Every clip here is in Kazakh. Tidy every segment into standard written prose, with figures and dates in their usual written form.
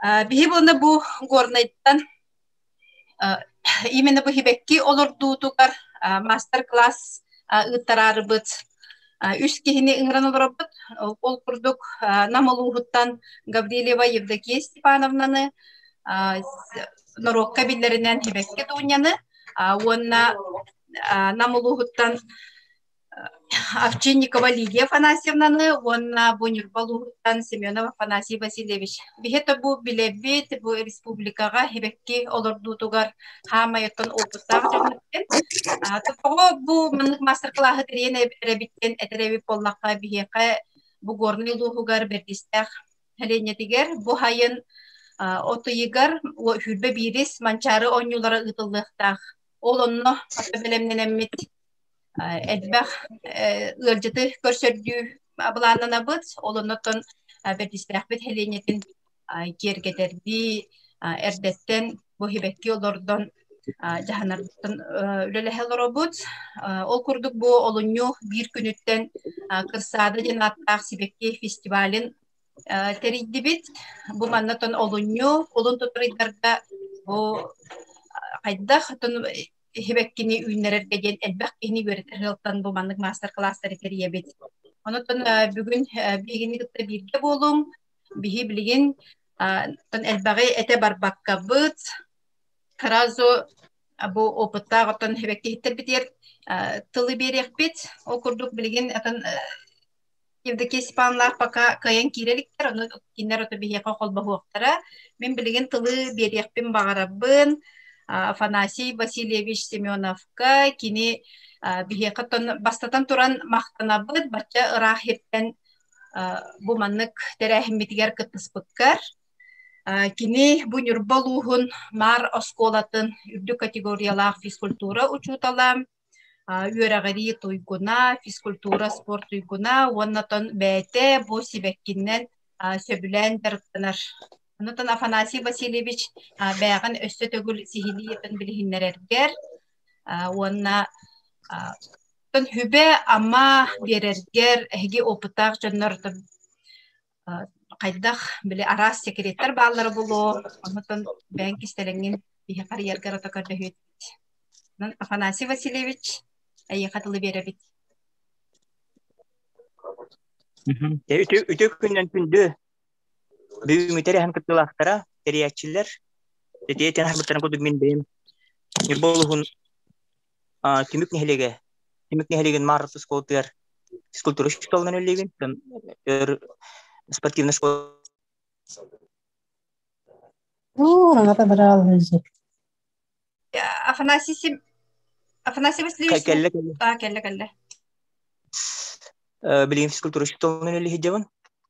Bihi bunu bu gornaytan именно bu hibekki olurdutukar master class ıttararыбыт üç kihini ыңран олорбут ол курдук намалуухуттан Гаврилева Евдокия Степановнаны Норокка биллеринен hibekki туняны уонна намалуухуттан Овчинникова Лидия Афанасьевнаны, уонна Бунюрбалуухуттан Семенов Афанасий Васильевич. Бихета бу билебит, бу республикага хибекки олордутугар хамайоттон опуттаах жоннуттен. Топого бу мастер-классы терен эбиттен этереби поллакка бихека бу горный луухугар бердистах хеленетигер бу хайын отуйгар хүрбе бирис манчары онюлара ытыллыктах. Ол онно белемненеммит Edbək ırcıtı görsördüğü ablanına bıt, olunutun bir istihbet helenetin gergeterdi, erdetten bu hibekki olurdan jahanardan ülelehel robot. Ol kurduk bu olunyu bir günütten kırsada cenattak sibekki festivalin teriydi bit. Bu manatın olunyu, olun tuturidlarda bu kayda hatun Hibekkini ünlererge gen elbakini verirten bu manlık master classları teriyebet. Onutun bugün bilgini gıtta birge bolum. Bihi bilgin ton elbagi ete barbakka bıt. Karazo bu oputta goton hibekki hitter biter tılı berek bit. O kurduk bilgin atan Evdeki İspanlar paka kayan kirelikler onu kinler otu bihi kakol bahuaktara. Min bilgin tılı berek bin bağırabın. Афанасий Васильевич Семеновка кини бихекатын бастатан туран мактанабыт бача ырахиттен бу маннык терехимитигер кытыспыткар кини бу нюрбалуhun мар осколатын үрдү категориялах физкультура учуталам үөрагыри туйгуна физкультура спорт туйгуна оннотон бэте бу сибеккиннен сөбүлэн дырыктанар. Онутон Афанасий Васильевич бәгін өсті төгіл сихилиетін білігіннерергер. Онна хүбе ама берергер әге опытақ жоннор қайдақ білі арас секреттер бағалары болу. Онутон бәң кестеліңін бейі қариергер отақарды өйт. Афанасий Васильевич әйе қатылы беребет. Үтө күннен күнді Büyümüteri hem kıtlıqtara teriyatçılar deteyten harbatan koduk min benim nirbolhun kimik nehilegen marrıtı skulptür şkolundan öylegen спортивный школа Рангата брал вези. Афанасий Васильевич. Келле. Bileyim физкультура şkolundan öylegen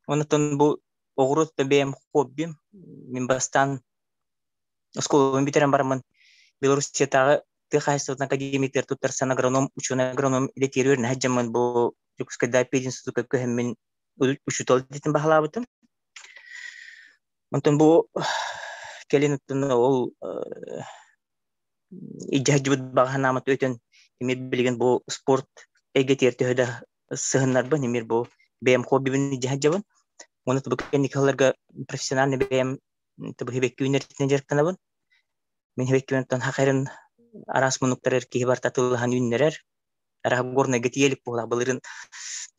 ondan bu Огурут бем хоббим мен бастан школаны битерен бармын Белоруссиядагы техасовтун академиктер туттарсан агроном ученый агроном илетирүүрүн хаджамын бу Жукускайда пединститутка көһөммин учутал дитин бахалабытым. Онтон бу келинуттун ол ижажыбыт баганамат өтөн эмир билген бу спорт эгетертөдө сыгыннарбы эмир бу бем хоббибин ижажыбын. Оны табыкен никаларга профессиональный бем табы хебекки үнертен жерканабын. Мен хебекки үнертен хакырын арас мунуктарыр ки бар татылхан үннерер. Ара горна гетиелик була былырын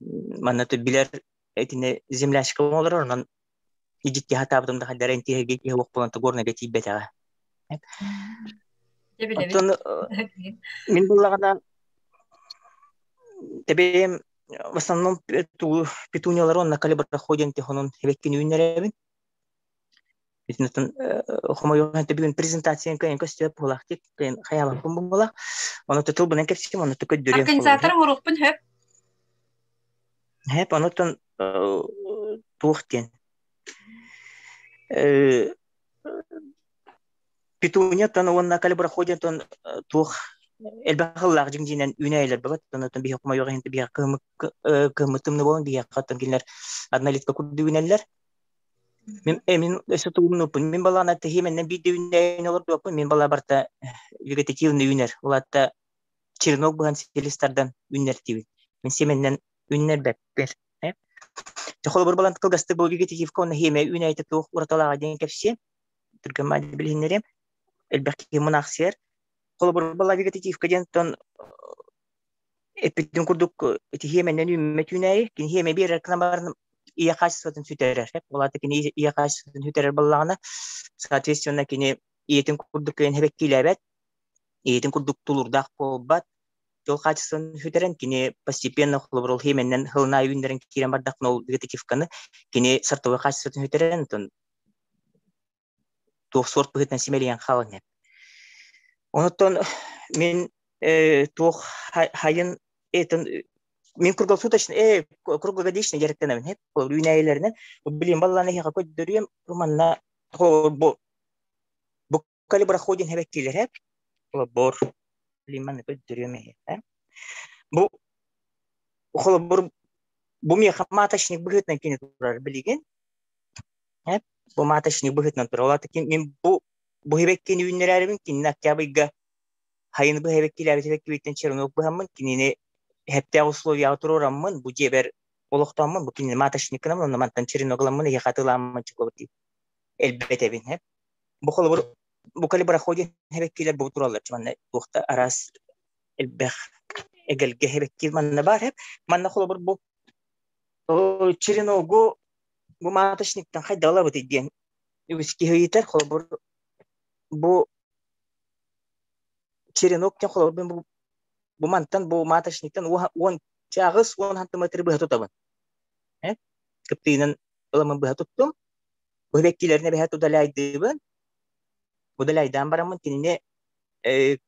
манаты билер этине земляшка болор онан ижитке хатабдым да дарен теге ки окпон горна гетибетага. Оттон мен булагана тебем в основном петуниялар он на калибр ходен техонон хебеккин үйнеребин. Битнетен хомойон тебин презентациян кайын көстөп булактык кайын хаябаппын булак. Аны тутул бунан кепсим аны төкөддүрөм. Организатор урукпун хөп. Хөп анотон туухтен. Петуния тан он на калибр ходен тон тух элбахыллах жиңжинен үнәйлер бабат тонотон бия кумайга хинте бия кымытымны болон бия каттан килер однолетка курду үнәлләр мен эсетуумну мен балана техименнен биде үнәйн олор допун мен бала барта вегетативный үнәр улатта чернок булган селистардан үнәр тибит мен семеннен үнәр бәппер تخلو بربلان تلقى بو فيجيتيف كون هي ما يونايتد تو ورطلا غادي كفشي ترجم ما بالهنريم الباقي مناخسير خلو بربلا فيجيتيف كجن تون epidem kurduk ti hemen nenu metünay kin heme bir reklamlar iya kaçsatın süterer hep olata kin iya kaçsatın süterer ballağına соответственно kini iyetin kurduk ken hebek kilebet iyetin kurduk tulurdak bolbat жол качествын хүтерен кини постепенно хлоброл хеменден хылна үйүндөрүн кирен бардак нол вегетативканы кини сортовой качествын хүтерен тон тух сорт быгытан семелиен халыне онотон мен тух хайын этен мен круглосуточно круглогодичный жеректенемин хеп үйнәйлеринен билим балланы хека көддөрүм манна бу калиброходин хебек килер хеп бор билиман көддөрүм бу бу ми маточник быгытнан кини турар билген хеп бу маточник быгытнан турар олар мен бу хебек кини үйнәрәрбин кини октябрьга хайын бу хебек килер битен чернок бамын кинини хепте условия турураммын бу жебер олоктаммын бу кини маточникнам онда мантан черногламмын я хатыламмын чукобти элбетебин хеп бу холбор бу калиброходин хебек килер бу туралар чманна тухта арас элбех эгелге хебек килманна бар хеп манна холбор бу черного бу маточниктан хайдала бу деген үски хейтер холбор бу черноктан холбор бу мантан бу маточниктан он чагыс 10 сантиметр быга тутабын кыптыйнын ылымын быга туттум бу беккилерине быга тудалайдыбын будалайдан барамын кинине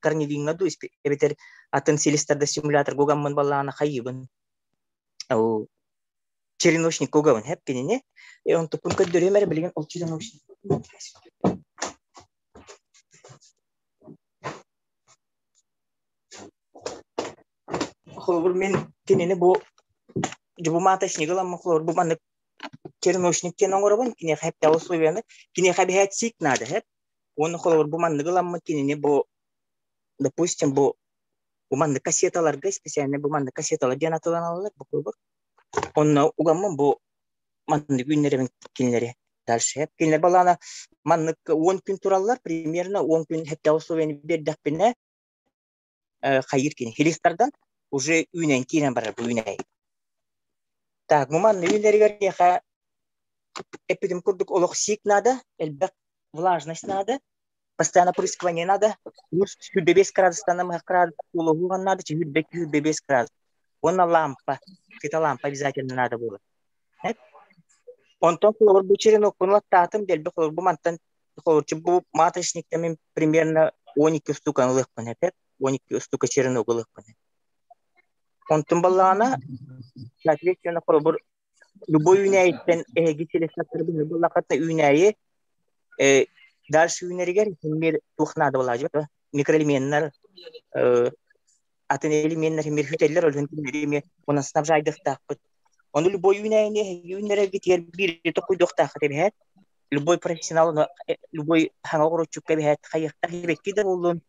корневиңнаду эбетер атын селистерде симулятор гогаммын баллаана хайыбын череночник гогабын хеп кинине он тупун көддөрөмер билген ол череночник хлор мен кинине бу маточник ламын хлор бу маны череночник кен оңорабын кине хепте условияны кине хабият сик надо хеп оны хлор бу маны ламын кинине бу допустим бу маны кассеталарга специально бу маны кассеталар жанатылан алалар бу хлор онна угаммын бу маны күннеребин кинлери дальше хеп кинлер балана маны 10 күн тураллар примерно 10 күн хепте условияны бердакпине хайыр кине хелистардан уже үйнен кирен барар бу үйней. Так, муман үйнеригер яха эпидем курдук олох сик надо, элбек влажность надо, постоянно прыскивание надо, плюс 5 градусов на градус улуган надо, 5 градусов. Онна лампа, это лампа обязательно надо было. Он то хлор бу черенок пунла татым делбе хлор бу мантан хлор бу маточник там примерно 12 штук лыхпын эпет, 12 штук черенок лыхпын. Он тумбалана, соответственно, хлор любой үйнәйттен гителес сатырбы булакатта үйнәйе дальше үйнәргәр мир тухнады булажы микроэлементлар атын элементлар мир хүтәлләр өлгән мир уны снабжайдык таппыт. Он любой үйнәргә гитер бир токуйдык тахып любой профессионал любой хаңагыручук кебет хайыкта бекки дә булдым.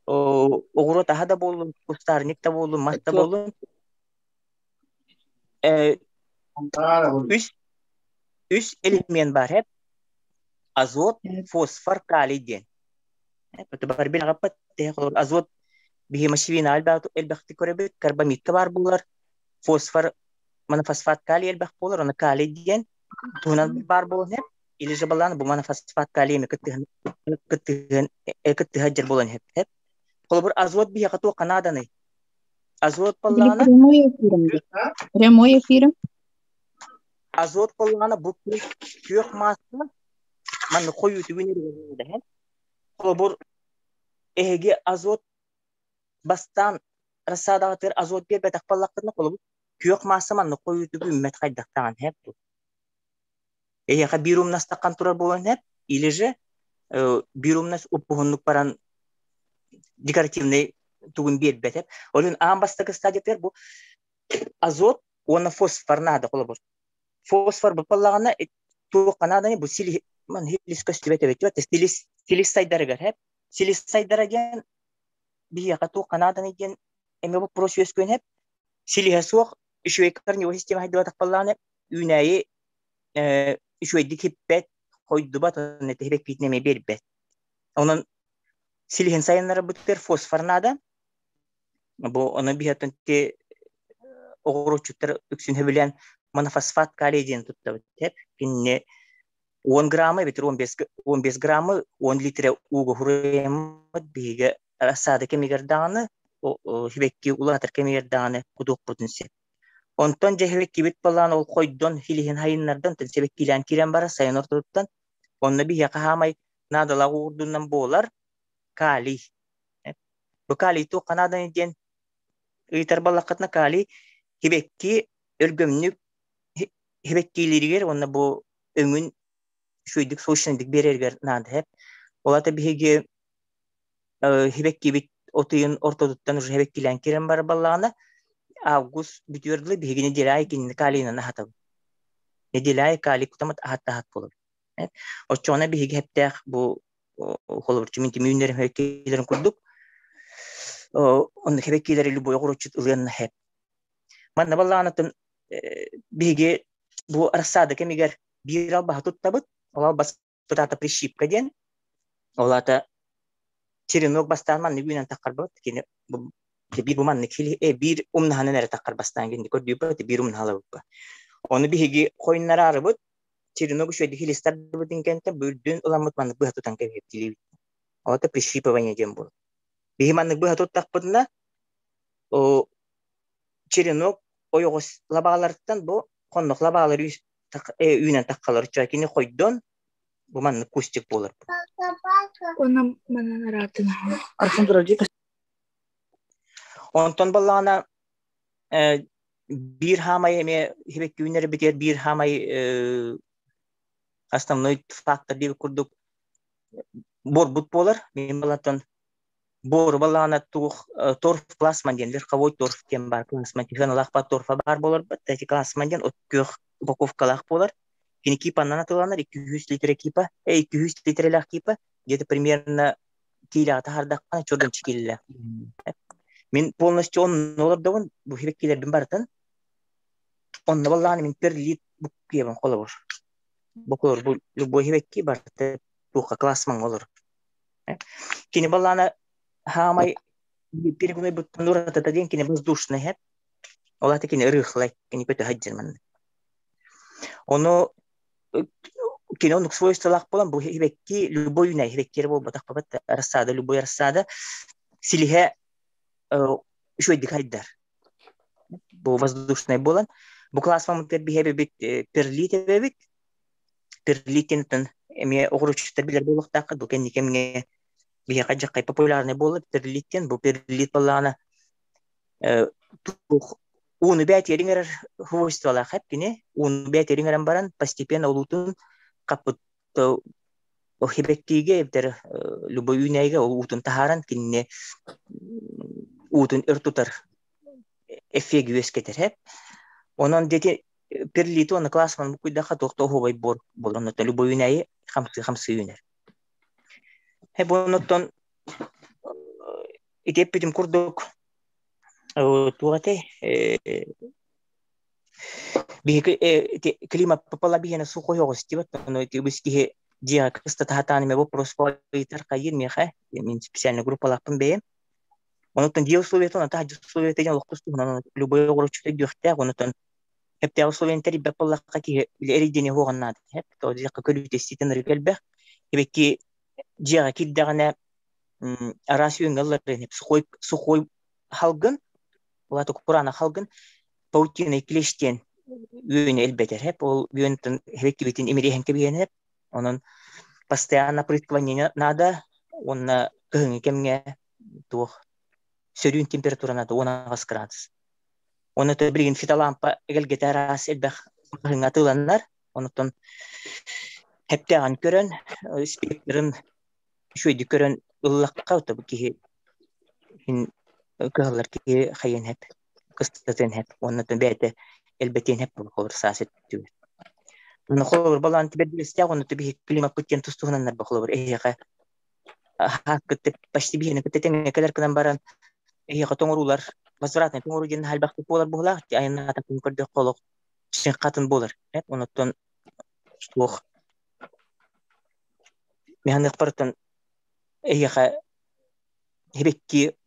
Огуро тахада болдум, кустарник та болдум, матта болдум. Üç element var hep. Azot, fosfor, kaliy diyen. Var bir kapat. Azot bihemashivina elbette korebet. Karbamidka var bunlar. Fosfor, monofosfat kaliy elbette bunlar. Ona kaliy diyen. Tunan var bulan hep. İlice balan bu monofosfat kaliy mi kıttıhacer bulan hep. Kalau azot biha katu Kanada ne? Azot balana. Прямой эфир. Azot balana bu kök maslı. Man koyu tübünü de hem. Kalau ehge azot bastan rasada ter azot bir betak balakını kalau kök maslı man koyu tübü metkaydıktan hep. Ehge birum nastakan turar bulan hep. İlice birum nas upuhunluk paran декоративный тугун бет бетеп. Олын амбастагы стадиятер бу азот, оны фосфор надо колобор. Фосфор бу паллагана тууканада бу силис көстүбетебет. Силис сайдарыгар хеп. Силис сайдарыген бияка тууканада ген эме бу процесс көн хеп. Силиха суак үшөй карни система хайдыбатак паллагана üneyi şöyle hippet koydu bat onu tebek bitneme berbet. Onun silihin sayınları bu ter fosfornada bu onu bir hatın te oğruçutlar üksün bilen monofosfat kaliy diyen tuttu hep kinne 10 gramı bitir 15 gramı 10 litre ugu huremad biga asadaki migardağını o hibekki ulatır kemirdağını kuduk potensi. Ondan cehbekki bit balan ol koydon hilihin hayınlardan tel sebekkilen kiren bara sayın ortadan onna bir yaka hamay nadala urdundan bolar kali. Bu kali tu kanadan diyen itar balakatna kali hibekki ölgömnük hibekkileri onna bu öngün şuydik soşandik bererger nad hep. Ola da bihege hibekki bit otuyun ortoduttan ur hibekkilen kiren bara balana Ağustos bitiyordu bihegini dilay kin kalina nahatab. Ne dilay kali kutamat ahat olur. Evet. O çona bihege hep de bu olur çünkü timünlerin hekkilerin kurduk. Onun hekkileri lu boyu kuruçut ılyan hep. Man balana tın bihege bu arsada kemiger bir al bahatut tabut. Ola bas tutata priship kadien. Ola ta Çirinog bastan ne günen takar bat ki bu bir buman nikili bir umnahanı nere takar bastan gindi ko diyor bir umnahala bu. Onu bir higi koyunlara arabut Çirinog şöyle hilistar butin kente bürdün ulamut manık bu hatutan ke heptili. O ta prişipa banya jembo. Bir manık bu hatut takpatna o Çirinog o yogos labalardan bu konnok labaları ünen takkalar çakini koydun bu manık kustik bolar. Ona mana rahatına. Arfın duracak. Ondan balana bir hamay eme hibek günleri biter bir hamay aslında fakta diye kurduk bor but bolar men balatan bor balana tuh torf klasman diyenler kavoy torf diyen bar klasman tihan lakpa torfa bar bolar tapi klasman diyen otkök bokov kalak bolar kini kipandan atılanlar 200 litre kipa 200 litre lak kipa где-то примерно kila tahardakkan çordan çikilla men полностью он olurdu bu hibekkilerden baratan onda vallahi min per lit bu kiyeban kolor bokur bu hibekki barta bu klasman olur kini vallahi hamay bir gün bu tanura tadin kini воздушный hep ola kini rıhlay kini kötü haccan onu kini onun свойстволах bolan bu hibekki любой ne hibekki bu batak babat arasada любой arasada silihe şöyle dikhaydar bu воздушный bolan bu klasman terbiye bit perlite bebit perlitenin eme oğruçlar bilir bolakta bu kendi kemine bir kajak popülarne bolup perliten bu perlit balana onu bet yeringer хвостала hep kine onu bet yeringer baran постепенно olutun kaput o hibektige der любой olutun taharan kine utun ertutar efek yüzketer hep onun dedi perlito ona klasman bu kuyda doktor hovay bol onu da любой üneyi 50 üner hep ondan itep bitim kurduk tuate bir klima papala bir yana su koyuyor istiyor onu tibiski dia kısta tahtani me bu prospoiter kayir mi ha min spesialne grupa lapın be ondan dia условия то ta условия te yok kustu onu любой горочте gökte ondan hep de условия teri papala ki eridini hoğanad hep to dia kalite siten regelbe hibeki dia kiddagana arasyon galların hep su koy halgın Ulatı Kur'an'a halkın Pautin ekleştiğin yönü elbette hep o yönetin hevekli bitin emiri henke bir hep onun постоянно предклонение надо он кемге тух сөрүн температурана да 10 градус оны да билген фитолампа элгете рас элбэх хыңатыланнар онутон хептеган көрөн спектрин шөйдү көрөн ыллакка өтөп ки kızlar ki hayın hep kıstın hep onun da bete elbette hep olur saset diyor. Onu olur balan tiber istiyor onu da bir klima kutin tustuğunlar bakılır. Eğer hakikaten başta bir yere kutin ne kadar kadar baran eğer toңurular mazratne toңuru gen hal bakti polar bular ki ayna takım kurdu kolok çinkatın bolar. Ondan soğuk. Mehanik barıtan eğe hebekki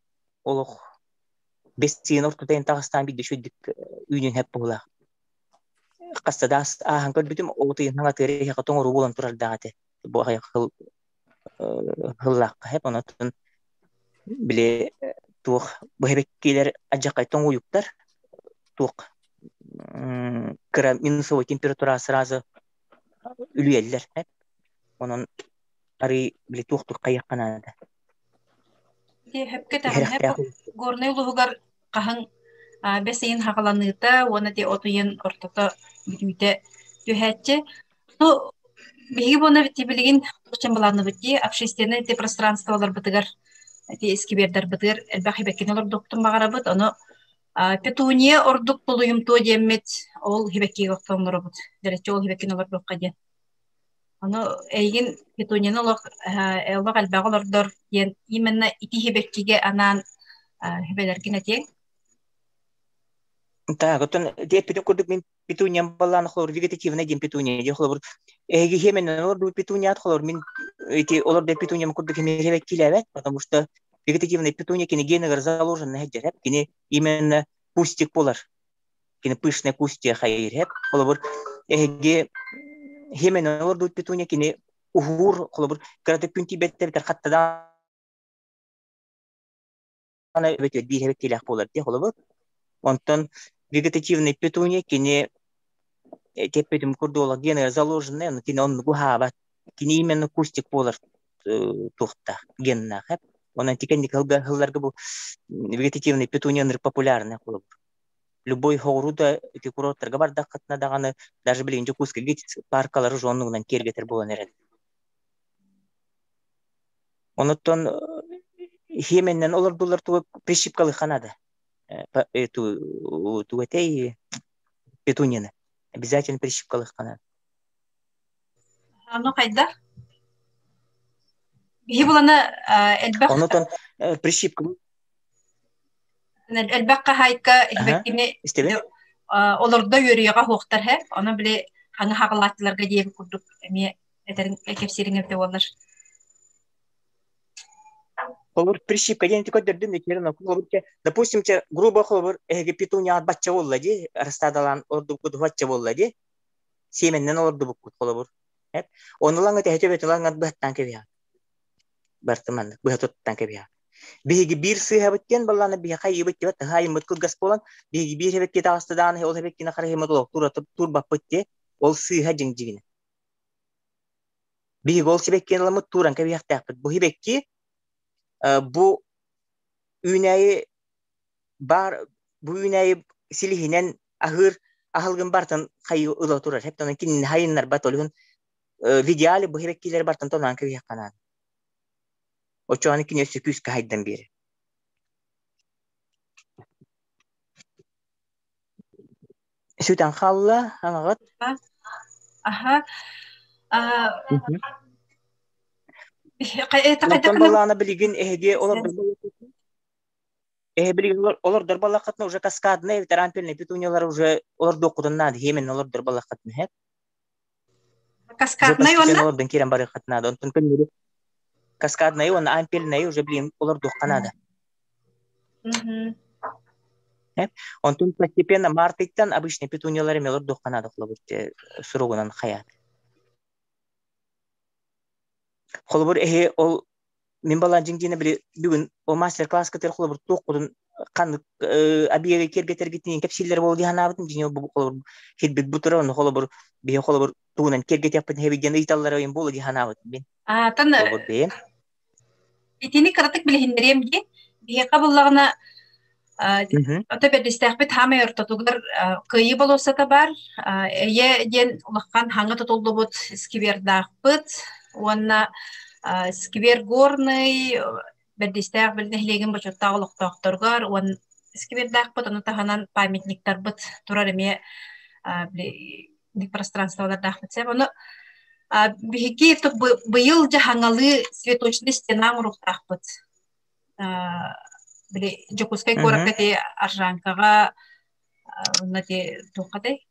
oluq. Bestiğin ortadan tağıstan bir düşürdük üyün hep bola. Qastadas ahan bütün o tıyın hanga tere ya katong rubulan turar dağıtı. Bu ayak hıllaq hep ondan bile tuq bu hebekkiler acak ayton uyuklar tuq kıra minusovой температура сразу үлüyeller hep onun ari bile tuq kayakana da Hep ketahan herek hep ya gornay lugar kahan besin hakalanıta ona de otuyen ortada büyüte tühetçe. Ну, биги бона бити билигин учан баланы бити общественное те пространстволар бытыгар те эскибердер бытыр элбахи бекинелер доктун багарабыт оно петуния ордук булуйум то демет ол хибекки гоктонлор бут дерече ол хибеккинелер бокка ден оно эйгин петунияны лох элбах элбаголордор ен именно ити хибеккиге анан хибелергин этең та готон де питу курдук min pitunya ballan xolor vegetativna gen pitunya je xolor egi hemen olur bu pitunya xolor min эти олар де петуния курдук hemen hebek kilebet потому что вегетативная петуния кини гены заложены хеджер hep кини именно кустик болар кини пышная кустия хайыр hep xolor эги hemen olur bu pitunya kini uhur xolor karate pünti bette biter hatta ana bete bir hebek kilek bolar de xolor ondan вегетативный петуния кини тепетим курдола гены заложены но кини он гухаба кини именно кустик болар тухта генна хеп онан тикенник хылларга бу вегетативный петунияны популярны кылып любой хоуруда эти курорттарга барда кытна даганы даже билинче куска гит паркалары жонугунан кергетер болон эрет онуттан хеменнен олар дулар ту прищипкалы ханада ту этой петунияны обязательно прищипкалы ханада оно кайда биги буланы элбах онуттан прищипка элбакка хайка хибеккини истебе олордо йөрүйөга хуктар хэ оны биле хаңы хагалаттыларга диеп курдук эми этерин кепсириңерде болар Холбур прищипка ден тикот дердим некерин холбур допустим те грубо холбур эге петуния от бачча болла ди растадалан орду куд бачча болла ди семеннен орду букут холбур хеп онулан эте хетебетулан ат баттан кебия бартыман бытоттан кебия биги бир сыхабыттен балланы би хайыбыт деп хайымыт кылгас болан биги бир хебек кета астадан ол хебек кина хараймат ол тур баппытте ол сыха жиңжигине биги гол себек кенламыт туран кебия таппыт бу хебекки bu ünayı bu ünayı silihinen ahılgın bartan hayı ıla turar. Hep tanan kinin hayınlar batolun videali bu hebekkiler bartan tonan kıvı yakanan. O çoğanı kinin söküz kahaydan biri. Sütan khalla hanagat. Aha. Ondan balana biligin ehge олар дорбалакатны уже каскадные тарампельные петуниялар уже олар докудан над хемен олар дорбалакатны хеп каскадный он олардан керен бары катнады онтон кемери каскадные он ампельные уже блин олар докканады хеп онтон постепенно мартыттан обычный петуниялар олар докканады хлобурте сурогунан хаят холбур ол мен балан жиңдине биле бүгүн о мастер класс кетер холбур токудун кан абиеге кергетер гитин кепсиллер болду ханабытын жине бу холбур хитбек бутура он холбур бие холбур туунан кергет япын хебиген италлар ойын болду ханабытын мен тан итини каратык биле хиндерем ди бие кабыллагына Отопедистәхбит хамы ортотугар кыйы болоса да бар. Эйе ден улаккан хаңы тотолду бут скибердахбыт. Уанна скибер горный бердистәх билнехлеген бочотта улактакторгар. Уан скибердахбыт аны таханан памятниктар быт турар эме пространстволардахбыт. Оны бихики быйыл жахаңалы цветочный стена мурухтахбыт. Били жокускай коракати аржанкага нати тохатай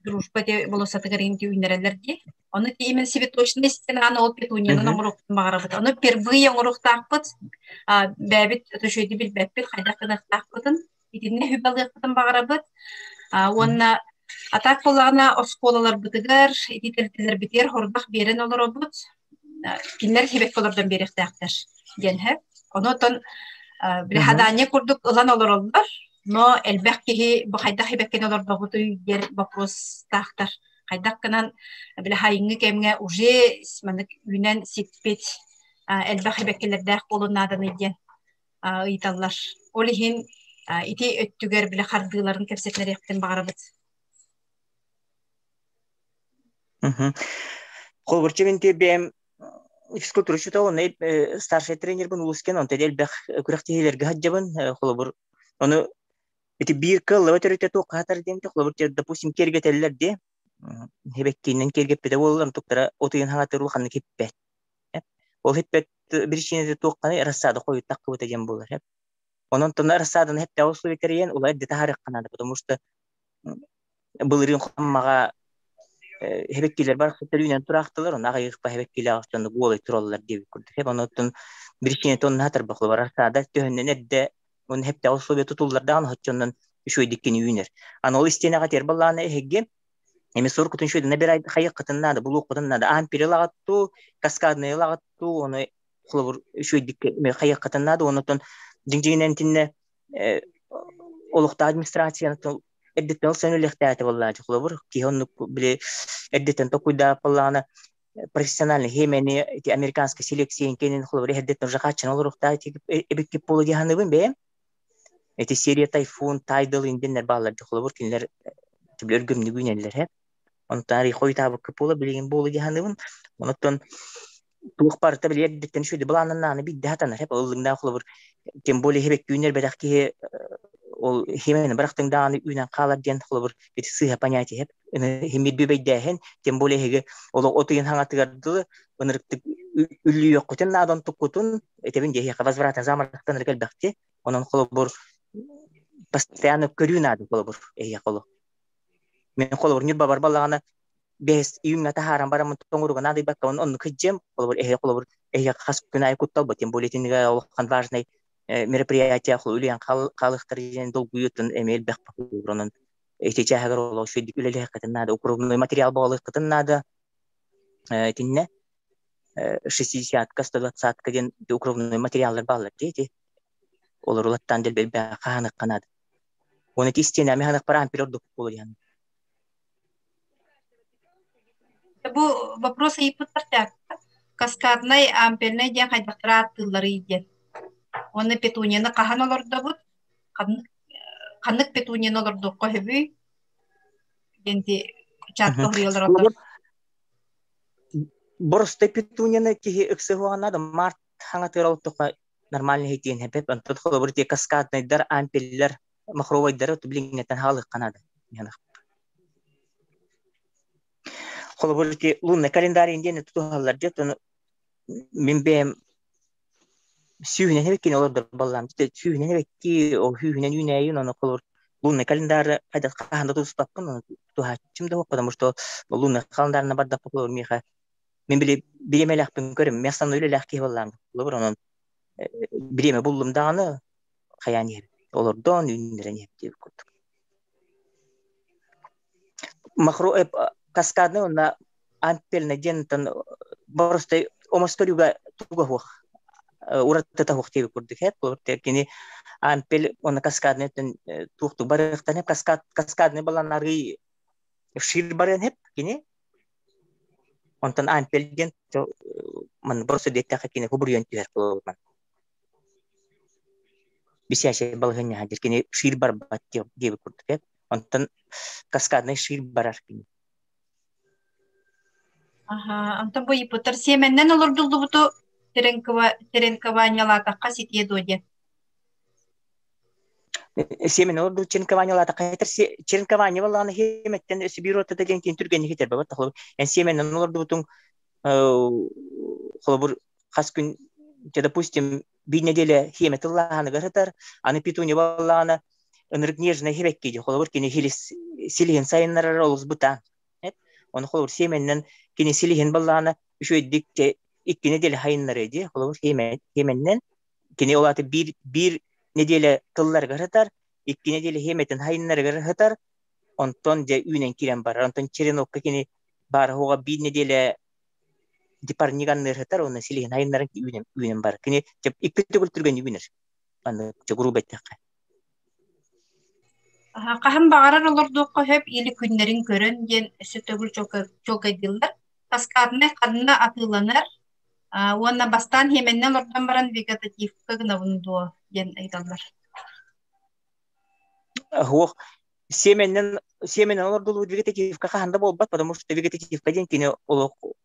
дружба те болосаты гаринти уйнерелерди. Оны те именно себе точно истен аны ол петуньяны оңруктун багарабыт. Оны первые оңруктакпыт. Бәбит төшөйдү билбеппит, хайда кынактакпытын. Итинне хүбалыктын багарабыт. Онна атак боллагына осколалар бытыгар, итителер битер хордак берен олоробут. Кинлер хебек болордан беректактар. Генһе. Онотон билхадане курдук ылан олороллар. Но элбэх киһи бу хайдах хебеккен олор багутуй дер вопрос тахтар. Хайдах кынан биле хайыңы кемге уже манык үнен сиппет элбэх хебеккелердэх колуннадан иден ыйталлар. Олихин ити өттүгер биле хардыларын кепсетлеректен багарабыт. Холбурчевин тебе физкультура чутауны старший тренер бун улускен он тедел бэх күрәктегелерге хаҗабын холбур оны эти бир кылы өтөрөтө токатар демте холбур допустим кергетеллер де хебеккинен кергеппеде боллар туктара отуйын хаңатырыл ханны кеппет. Ол хеппет бирчине токканы рассада коюп таккы өтөген болар хеп. Онон тонар рассадан хепте условия керен улай де тарих канады, потому что былырын хаммага хебеккилер бар хеттерүнен турактылар, онага йыкпа хебеккилер ачтанды голой тураллар деп көрдүк. Хеп онотон бирчине тон хатыр баклы бар рассада төһөннен эдде он хепте условия тутуллардан хатчондан үшөйдиккени үйнер. Аны ол истенега тер балланы хегге эми соркутун шөйдө набирай хайыккытын нада булуккытын нада ампирелагатту, каскадный лагатту, оны хлобур үшөйдикке хайыккытын нада онотон жиңжигинен тинне олукта администрацияны эддеттен сөнүлектәте боллар хлобур кихонну биле эддеттен токуйда балланы профессиональный хемени эти американский селекциен кенен хлобур эддеттен жакачын олурукта эбекке полуди ханыбын бе эти серия тайфун тайдал инденер баллар хлобур кинлер тиблер гөмнү гүнеллер хеп он тарих хойтабы кыпола билген полуди ханыбын онотон тух парта биле эддеттен шөйдө баланнаны бидде хатанар хеп ылдыңда хлобур тем более хебек гүнер бедакки ол химени барактың даны үйнен калар ден хлобур эти сыга понятие хеп химит бебейден тем более хеге ол отуйын хаңатыгарды ынырыктык үллү йоккутун надан туккутун этебин же возврата замарктан рекелбакти онон хлобур постоянно көрүү нады хлобур коло мен хлобур нирба бар баллагана бес үйүнгө тахаран барамын тоңуруга нады бакка онну кыжем хлобур хлобур хас күнай куттал тем более тинге олкан важный мероприятия хулуян калыктар жен долгуютун эмел бакпакуронун эчече хагар оло шөйдүк үлеле кытыннада укрупный материал болы кытыннада тинне 60-ка 120-ка ден укрупный материалдар баллар дети олорлаттан дел бел каны канады оны тистен ами ханак парам периоддук болуян. Бу вопрос ипуттартак каскадный ампельный ден хайдактыра тыллары иден. Оны петуньяны кахан олордобут, канык петуньяны олордук кохебүй, генти чатко хриолоротор. Боросты петуньяны кихи ыксыгуанады март хаңатыр олтука нормальный хейтен хепеп, антот холобур те каскадныйдар, ампеллер, махровайдары тублингеттен халық канады. Холобур те лунный календарийнден тутухалар жет, мен бем сүйүнен хебеккен олордор баллам. Сүйүнен хебекки, ол сүйүнен үйнәйін, оны колор лунный календары қайда қағанда тұстаппын, оны тухачым да потому что лунный календарына бардап колор меха. Мен биле биремеләкпен көрем, мен сан өлеләк ки баллам. Колор онон биреме булдым даганы каян ер. Олордон үйнерен еп деп көрдүк. Махро каскадны онда ампельный дентен боростой омоскорюга тугахух. Ураттата хуктеп көрдүк хеп колорте кини ампел оны каскаднытын тухту барыктан хеп каскадны баланары шир барен хеп кини онтан ампелден мен борсо детта кини хубурьон тер колорман бисяше балгыня хадир кини шир бар батти деп көрдүк хеп онтан каскадны шир барар кини Антон бу ипотер семеннен олордулду буту теренкованиялата ситие доде. Семен орду черенкованиялата кайтыр черенкование баланы хеметтен сибирота деген кин түргени кетер бабат тахлы. Семенен орду бутун холобур хас күн допустим би неделя хеметылланы гаратар, аны питуни баланы ынырык нежный хебекки холобур кини хилис silihin sayınlar oluz buta. Onu kolor semenden kini silihin ballana şöyle iki nedeli hayınlar edi. Kolor hemenden kini olatı bir nedeli tıllar garatar. İki nedeli hemetin hayınlar garatar. Onton de ünen kiren bar. Onton Çerenokka kini bar hoga bir nedeli diparnigan nerhatar onu silihin hayınların ünen bar. Kini iki tebul türgen üner. Anı grup ettik. Qahan bağarar olurduqqa hep ili günlerin görün yen sütögül çok edildir. Kaskadne kadına atılanır. Ona bastan hemennen ordan baran vegetatif kagna bundu yen aydanlar. Ho семенен олар дол вегетативка ханда болбат, потому что вегетативка ден кини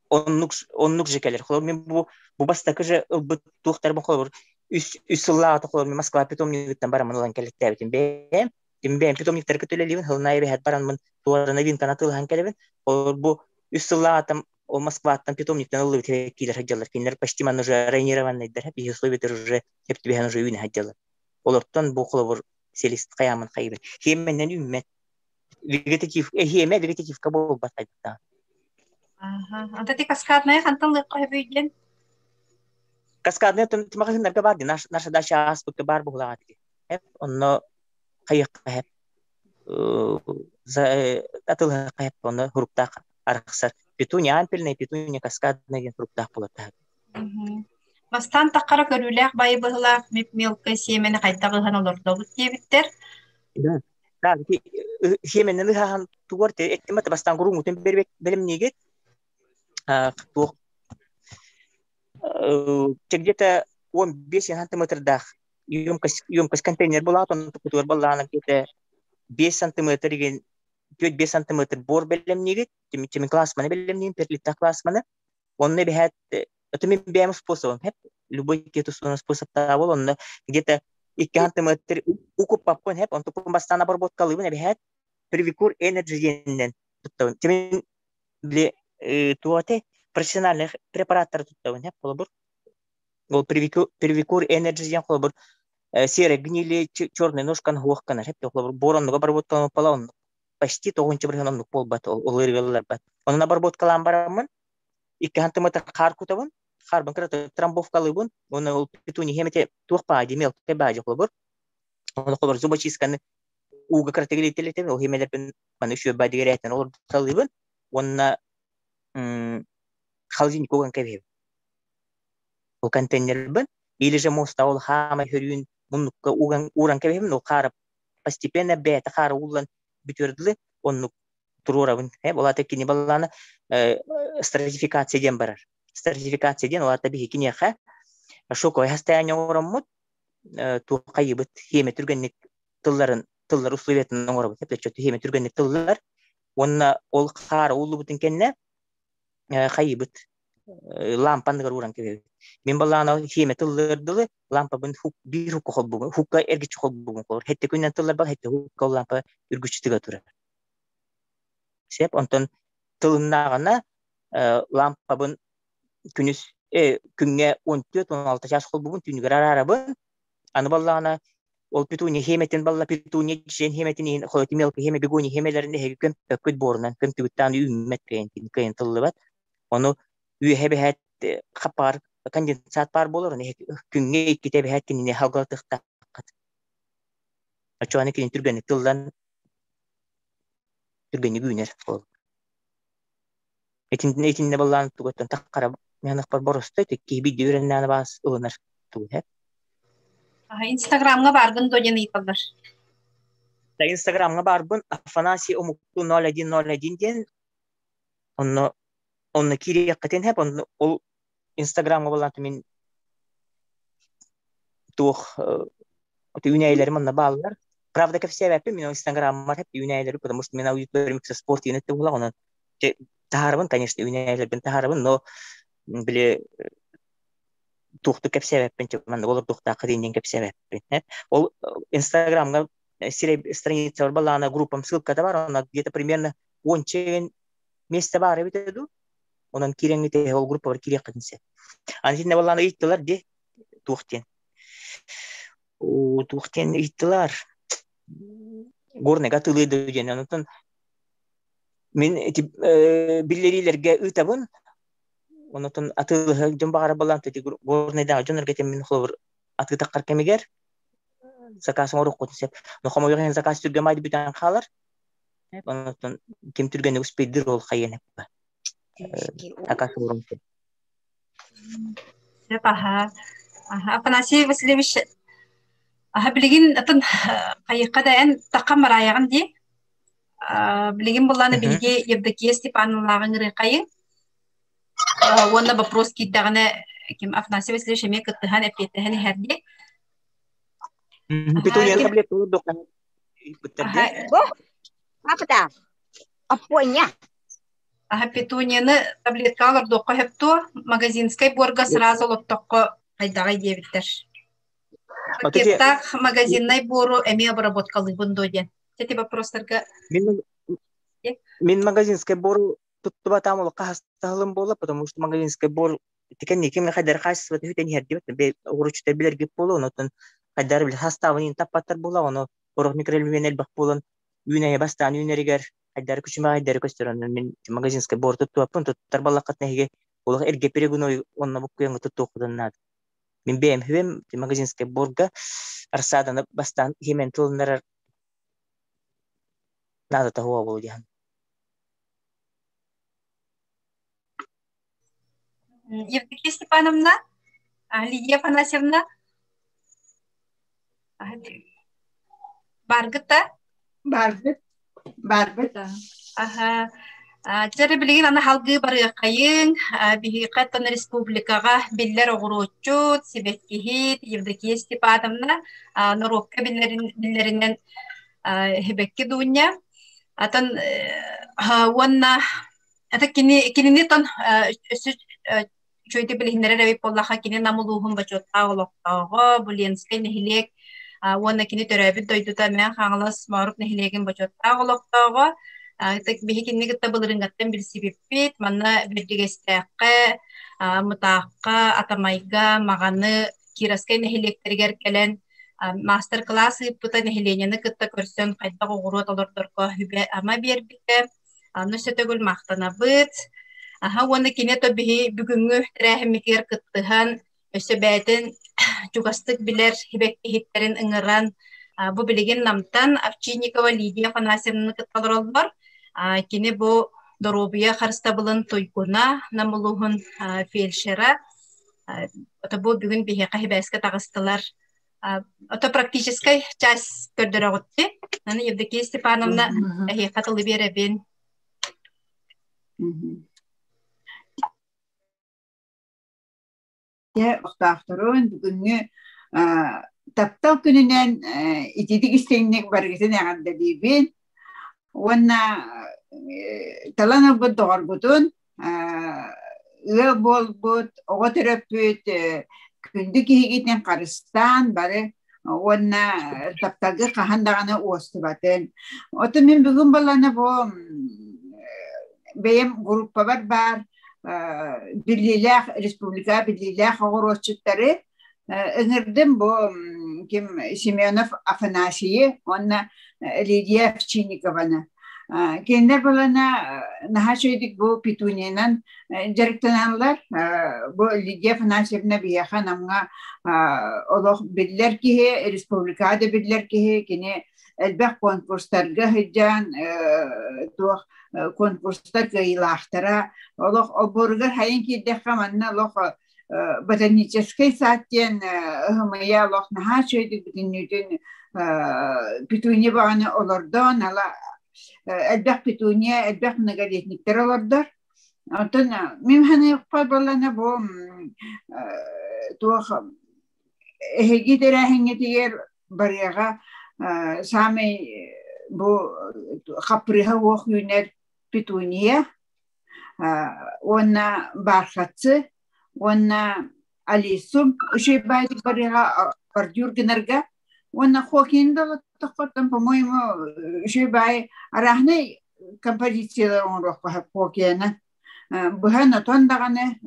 оннук жекелер. Холор мен бу бастакы же тухтар бу холор үсүллаата холор мен Москва питомниктен барамын олан келеттебитин бем питомниктер көтөлелибин хылнай бехат барамын туарына вин канатыл хан келебин. Холор бу үсүллаатам о Москваттан питомниктен улы килер хаджалар кинер почти ман уже тренированный дер хеп условиятер уже хеп тибен уже үн хаджалар. Олортон бу холор селист каямын кайбын. Хеменнен үммет вегетатив кабол батайта. Anta ti kaskadne kantan liqqa hebiyyen. Каскадне тимагын нарга бар ди наша даша аспекты бар була ди. Хеп онно кайык хеп за атыл хеп онно хурукта араксар. Петуня ампельный петуня каскадне ген хурукта булата. Бастан таққара көрүләк байы быһылаах мелкы семени кайтагыһан олордо бут диэбиттер. Да, хеменнен хан тугорте эттимат бастан гурумутен бербек белемнеге. Тух где-то 15 сантиметров дах. Емкость контейнер была, он тугор была где-то 5 сантиметров, 5 сантиметров бор белемнеге, теми классманы белемнеге, перлита классманы. Он не бегает, это мы бегаем способом. Любой какой-то способ того, он где-то 2 сантиметр укупапон, он тупо бастан обработка лыбы, не бегает, привикур энерджиеннен. Теми для туате профессиональных препараторов туттавын хеп болобур. Ол привикур энерджиен болобур. Серый гнили черный ножкан хуаккан хеп болобур. Бороннуга обработкалан пала почти 9-нчы бригаданы болбат ол ырвеллар бат. Онун обработкалан барамын. 2 сантиметр кар кутабын. Карбон крата трамбовкалыбын. Оны ол петуни хемете туакпа демел тебажы болобур. Оны болобур зубочистканы уга кратегилетелете ол хемелерден мана үшө бадигереттен ол салыбын. Онна халзин коган кебе. Ол контейнер бен или же моста ол хама хөрүн мунукка уран кебе но карап постепенно бета кара улан бүтөрдүле онну турурабын. Болата кини балланы стратификация ден барар. Стратификация ден олата би кини ха шокой состояние ораммут ту кайбыт хеме түргенник тыллар условиятын орамут. Чөтү хеме түргенник тыллар онна ол кара улубутун кенне кайбыт лампаны уран кебе. Мен баланы хеме тыллардылы лампа бын бир хук холбугун, хукка эргич холбугун колор. Хетте күннен тыллар бар, хетте хукка лампа үргүчтүгө турар. Сеп онтон тылыннагана лампа бын күнүс күнгө 14-16 жаш холбугун түнүгөр арабын. Аны баланы ол петуни хеметін балла петуни жен хеметин хоти мелки хеме бегони хемелеринде хекем көт борунан көм түгүттан үммет кайын тыллыбат. Оны үйе хебе капар конденсат бар болор не күнгө китебе хакине халгалтыкта. Ачуаны кин түргөн тылдан түргөн күнер бол. Этинде баллан тугаттан таккара менак бар боростой текки видео өреннаны бас ылынар тугеп. Инстаграмга баргын доjen ыйталар. Да Инстаграмга барбын Афанасий Омукту 0101 ден онны кирек катен хеп ол Инстаграмга болан мен тух үнәйләрем монда балалар. Правда ка все вепе мен Инстаграмга хеп үнәйләре, потому что мен аудитория микс спорт юнетте була оны тахарбын, конечно, үнәйләрбен тахарбын, но биле тухты кеп себеппен мен олар тухта каденден кеп себеппен. Ол Инстаграмга страница бар балана группам ссылка да бар, она где-то примерно 10 месяца бар битеду. Онан киреңите ол группа бар кирек каденсе. Антинде баланы ыйттылар де тухтен. Тухтен ыйттылар. Горнега тылыйды деген. Онтон Мен биллерилерге ытабын, онотон атылы жон багара балан тети горнайда жонор кетем мен хловер атты таккар кемигер заказ орок котсеп. Но хомо йоген заказ түрге майды бүтән халар. Онотон ким түргәне успейдир ол хайен. Заказ орон. Ага. Афанасий Васильевич, билигин атын кайыкка даян таккан аягын ди. Билигин булланы билги Евдокия Степановнаның рыкайы. Онда вопрос киддагына ким Афанасий Васильевич эме кыттыхан эппеттен херди. Петуния таблет докан. Apa Апоня. Петунияны таблеткалар доққа хепто магазинскай борга сразу лоттоққа кайдагай дебиттер. Пакеттак магазиннай бору эми обработкалы бундоден. Тети вопростарга. Мен магазинскай бору туттуба тамол кахасталым бола, потому что магазинскай бор тикен никем хайдар кайсыз өтөн херди бе уручта билерге боло, онотон хайдар бил хаставын таппаттар бола, оно борок микроэлемент бак болон үйнәе бастан үйнәригер хайдар күчүмө хайдар көстөрөн мен магазинскай бор туттуаппын туттар баллакат неге олар эрге перегуной онна буккуяңы туттуокудан над. Мен бем хвем магазинскай борга арсадан бастан хемен тылнар надо того болдян. Евдокия Степановна, Лидия Афанасьевна, Баргыта. Барбыт. Ага. Жары билигин аны халгы бары кайын, бихикаттан республикага биллер огуручу, Себеккихит, Евдокия Степановна, Норобка биллеринен хебекки дуня. Атын уанна ата кинини тон чойти билигиннере ревип боллаха кини намулуухун бачотта олоктаого, Буленскай нехилек, уанна кини төрөбүт дойдута мен хаңылас маруп нехилегин бачотта олоктаого. Так бихикинни гытта былырынгаттан билсибиппит, манна бердигестээкке, мутаакка, атамайга, маганы, Кираскай нехилектергер келен мастер-класс ыппыта нехиленени гытта көрсөн кайда огурут олордорго хүбе ама бербите, нөсөтөгүл мактанабыт. Уонна кинето бихи бүгүнгү тирээхимикер кыттыхан өсөбээтин чугастык билер хибекки хиттерин ыңыран бу билигин намтан Овчинникова Лидия Афанасьевна кытталар олбор. Кини бу доробия харстабылын тойкуна намулуһун фельдшера. Ото бу бүгүн бихи кахибэске тагыстылар. Ото практической часть көрдөрөгөттү. Наны Евдокия Степановна катылы беребин. Те оқтақтырын бүгінгі таптал күнінен итедік істейінек барғысын ағанда дейбін. Онна таланы бұд доғар бұдын, ұл бол бұд, оға түріп бұд, күнді кейгетен қарыстан бары онна тапталғы қағандағаны оғысты батын. Оты мен бүгін баланы бұл бәйім группа бар, Биллилях, республика Биллилях огорочуттары ыңырдым бу ким Семенов Афанасий, онна Лидия Овчинникованы. Кендер балана нахашойдик бу Петунинан жарыктананлар, бу Лидия Афанасьевна бияха намга олох биллер кихе, республикада биллер кихе, кене элбек конкурстарга хыджан туох конкурстар гайлахтара олох оборгар хайын киддеха манна лох ботанический саттен хымая лох наха чөйдик бүтүнүтүн петуния баганы олордон ала элбек петуния элбек многодетниктер олордор онтон мен ханы укпай балана бу туох эһиги терахиңетигер барыга сами бу хапрыха уох юнер Петуния, онна бархатцы, онна Алисум, еще байти барыга бордюргенерга, онна хокиндала тохотан, по-моему, еще бай арахны композициялар он рохка хокиена. Бухана тондаганы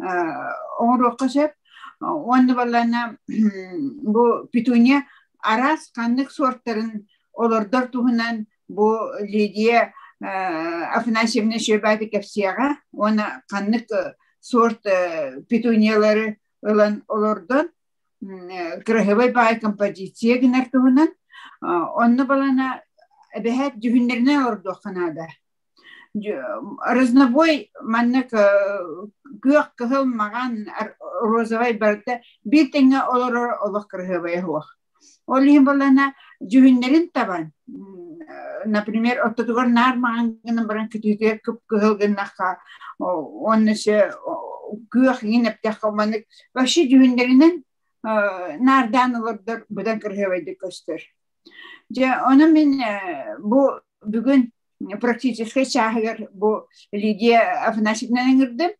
он рохка сеп, онна балана бу Петуния арас каннык сорттарын олордор туһунан бу Лидия Афанасьевна Шебаби Капсияға, оны қаннық сорт петуниялары ылан олордон, кірғыбай бай композиция гінер туғынан, онны балана әбәхәт жүхіндеріне олорду қанада. Разнобой маннык күйек кығыл маған розовай барды бір теңе олорор олық кірғыбай хуақ. Ол ең балана жүхіндерін табан. Например, оттотугар нар маңгынан баран күтүтер күп кыһылгыннахха оннысы күйөх инептехха манык баши жүһүндеринен нардан олордор будан кыргыбайды көстөр. Же оны мен бу бүгүн практически чахыгар бу Лидия Афанасьевнан ыңырдым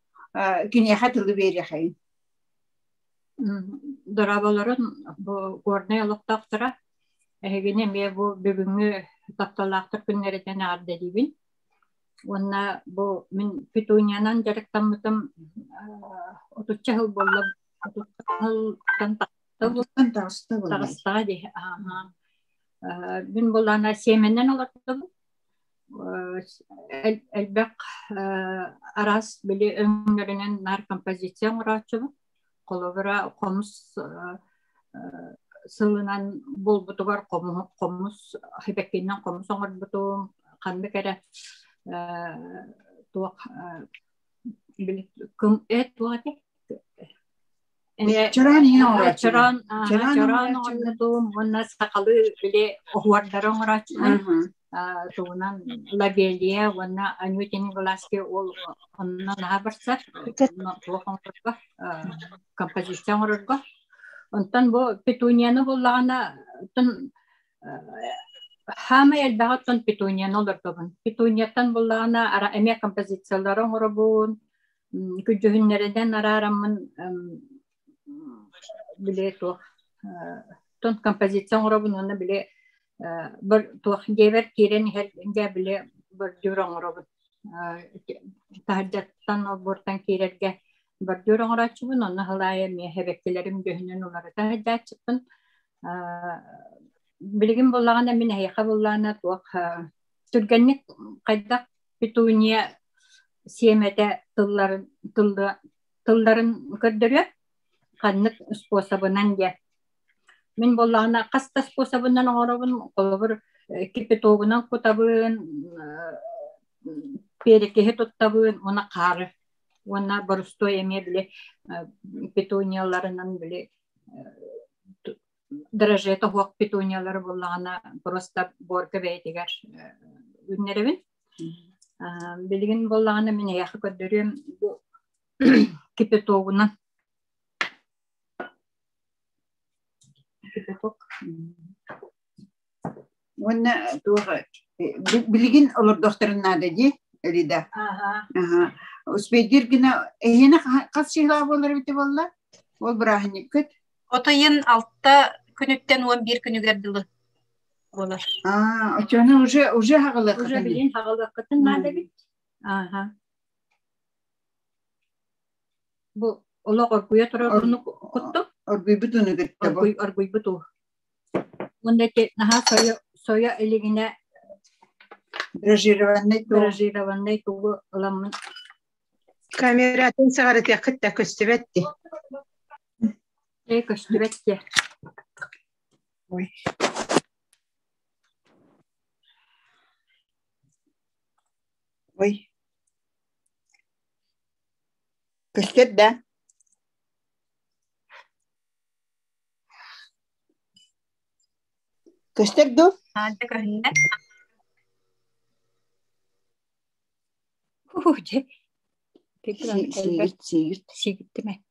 кинеха тылы берехайын. Дорабаларын бу горный олуктактыра Эгене ме бу бүгүнгү тапталаактыр күннерден арды дибин. Онна бу мен петунянан жарыктамытым 30 жыл болду. 30 жылдан тагыста ди. Мен булана семенен алаттым. Элбек арас били өңгөрүнөн нар композиция урачыбы. Колобура комус сылынан болбутугар комус хебеккеннен комус оңорбутум канды кере туак билет кым туати чаран оңорбутум онна сакалы биле охуардар оңорачын туунан лабелия онна анютини гласки ол онна набарса туак композиция оңорго Онтан бу петунияны буллагана тон хама элбагаттан петунияны олордобун. Петунияттан буллагана ара эме композициялары оңоробун. Күжүһүннерден арарамын биле то тон композиция оңоробун оны биле бир то гевер кирен херге биле бир дүр оңоробун. Тахажаттан обортан кирерге Бардыр оңырачыбын, оны халайы мехебектелерім жөһінен олары тағыдачыппын. Білігім болағана мен әйқа болағана туақ түргеннік қайдақ петуния семеті тылдарын көрдірі қаннық способынан де. Мен болағана қаста способынан оңырабын, қолы бір кипетоғынан құтабын, перекеге тұттабын, оны қары. Ona barusto eme bile petuniyalarından bile derecede huak petuniyaları bulana prosta borga beydiger ünlerevin. Bilgin bulana mine yakı gördürüyorum bu kipetoğundan. Kipetok. Ona doğru. Bilgin olur doktorun adı Rida. Успейдир гына эйне кас шыгла болор бите болла. Ол брахни көт. Отойын 6 күнүттен 11 күнүгер дылы болар. Очону уже хагылык. Уже билин хагылыкытын надо бит. Бу олог оргуя турабыны кутту. Оргуй бутуну кетти бу. Оргуй буту. Онда те наха соя элигине дрожжированный тугу ламын. Камера тенсагары текітті көстібетті. Көстібетті. Ой. Ой. Көстет да. Көстет ду? Ада көрінді. Сигитти ме.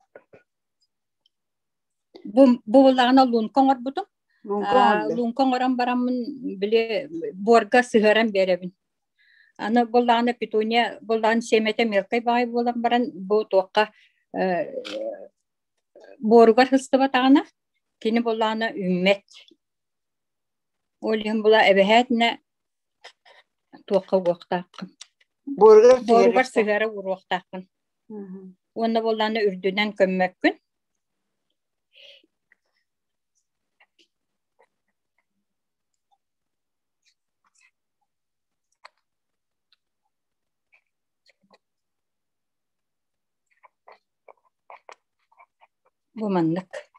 Бу буллагана лун коңор бутум. Лун коңоран барамын биле борга сыгаран беребин. Аны буллагана петуния буллаган семете мелкай бай булан баран бу тоққа боргар хыстыба тагына кини буллагана үммет. Олин була эбехетне тоққа уктакын. Боргар сыгары уруктакын. Онда булланы үрдүнөн көммөккүн. Bu manlık.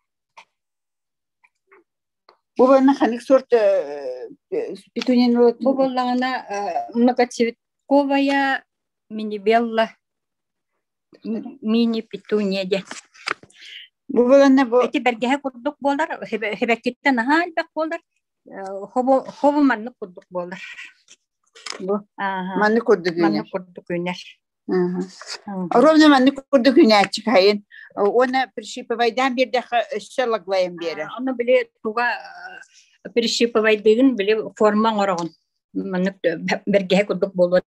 Bu bana hanik sort Петунин рот. Bu bollağına Многоцветковая мини-белла мини-петуния де. Bu bana bu Эти берге курдук болар, хебеккеттен албак болар. Хобу маннык курдук болар. bu Ага. manı kurdu güne. Маннык курдук үнер. Ровно manı kurdu güne açık hayın. Ona пришипывайдан bir daha şalaklayın beri. Onu bile tuğa прищипывайдыгын били формаң орогон. Маннык берге курдук болу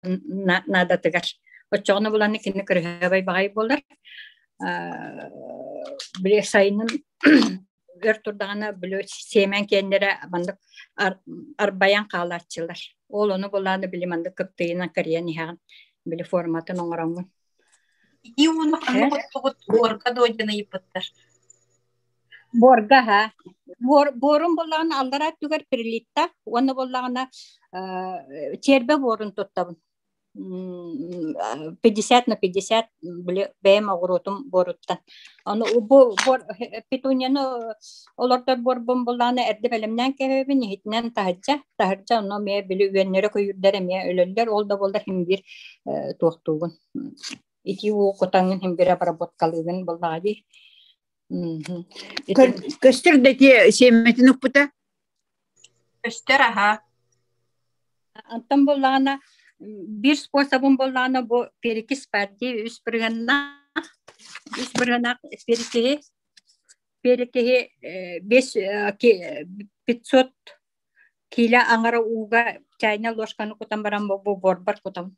нада тыгар. Очоғны буланы кине кыргабай багай болар. Били сайынын өр турдагына били семен кендере мандык арбаян каларчылар. Ол оны буланы били мандык кыптыйына кырыян ягын били форматын оңорongун. И он вот горка дойдена ипыттар. Борга ха. Борун буланы алдара түгөр прилитта. Оны буланы чербе борун тоттабын. 50/50 били бэм огурутум боруттан. Аны бор петуньяны олордор борбун буланы эрде белемнен кебебин хитнен тахача оны ме били үеннере көйүрдер ме өлөлдөр ол да болдар хим бир токтугун. Ити у котаңын хим бир обработкалыгын булдаги. Көстөрдеки семетин укпута. Көстөр аха. Антон буланы bir способун буланы бу перекис парти үс биргенна перекеге 500 кило аңара уга чайна ложканы кутан барам бу борбар кутам.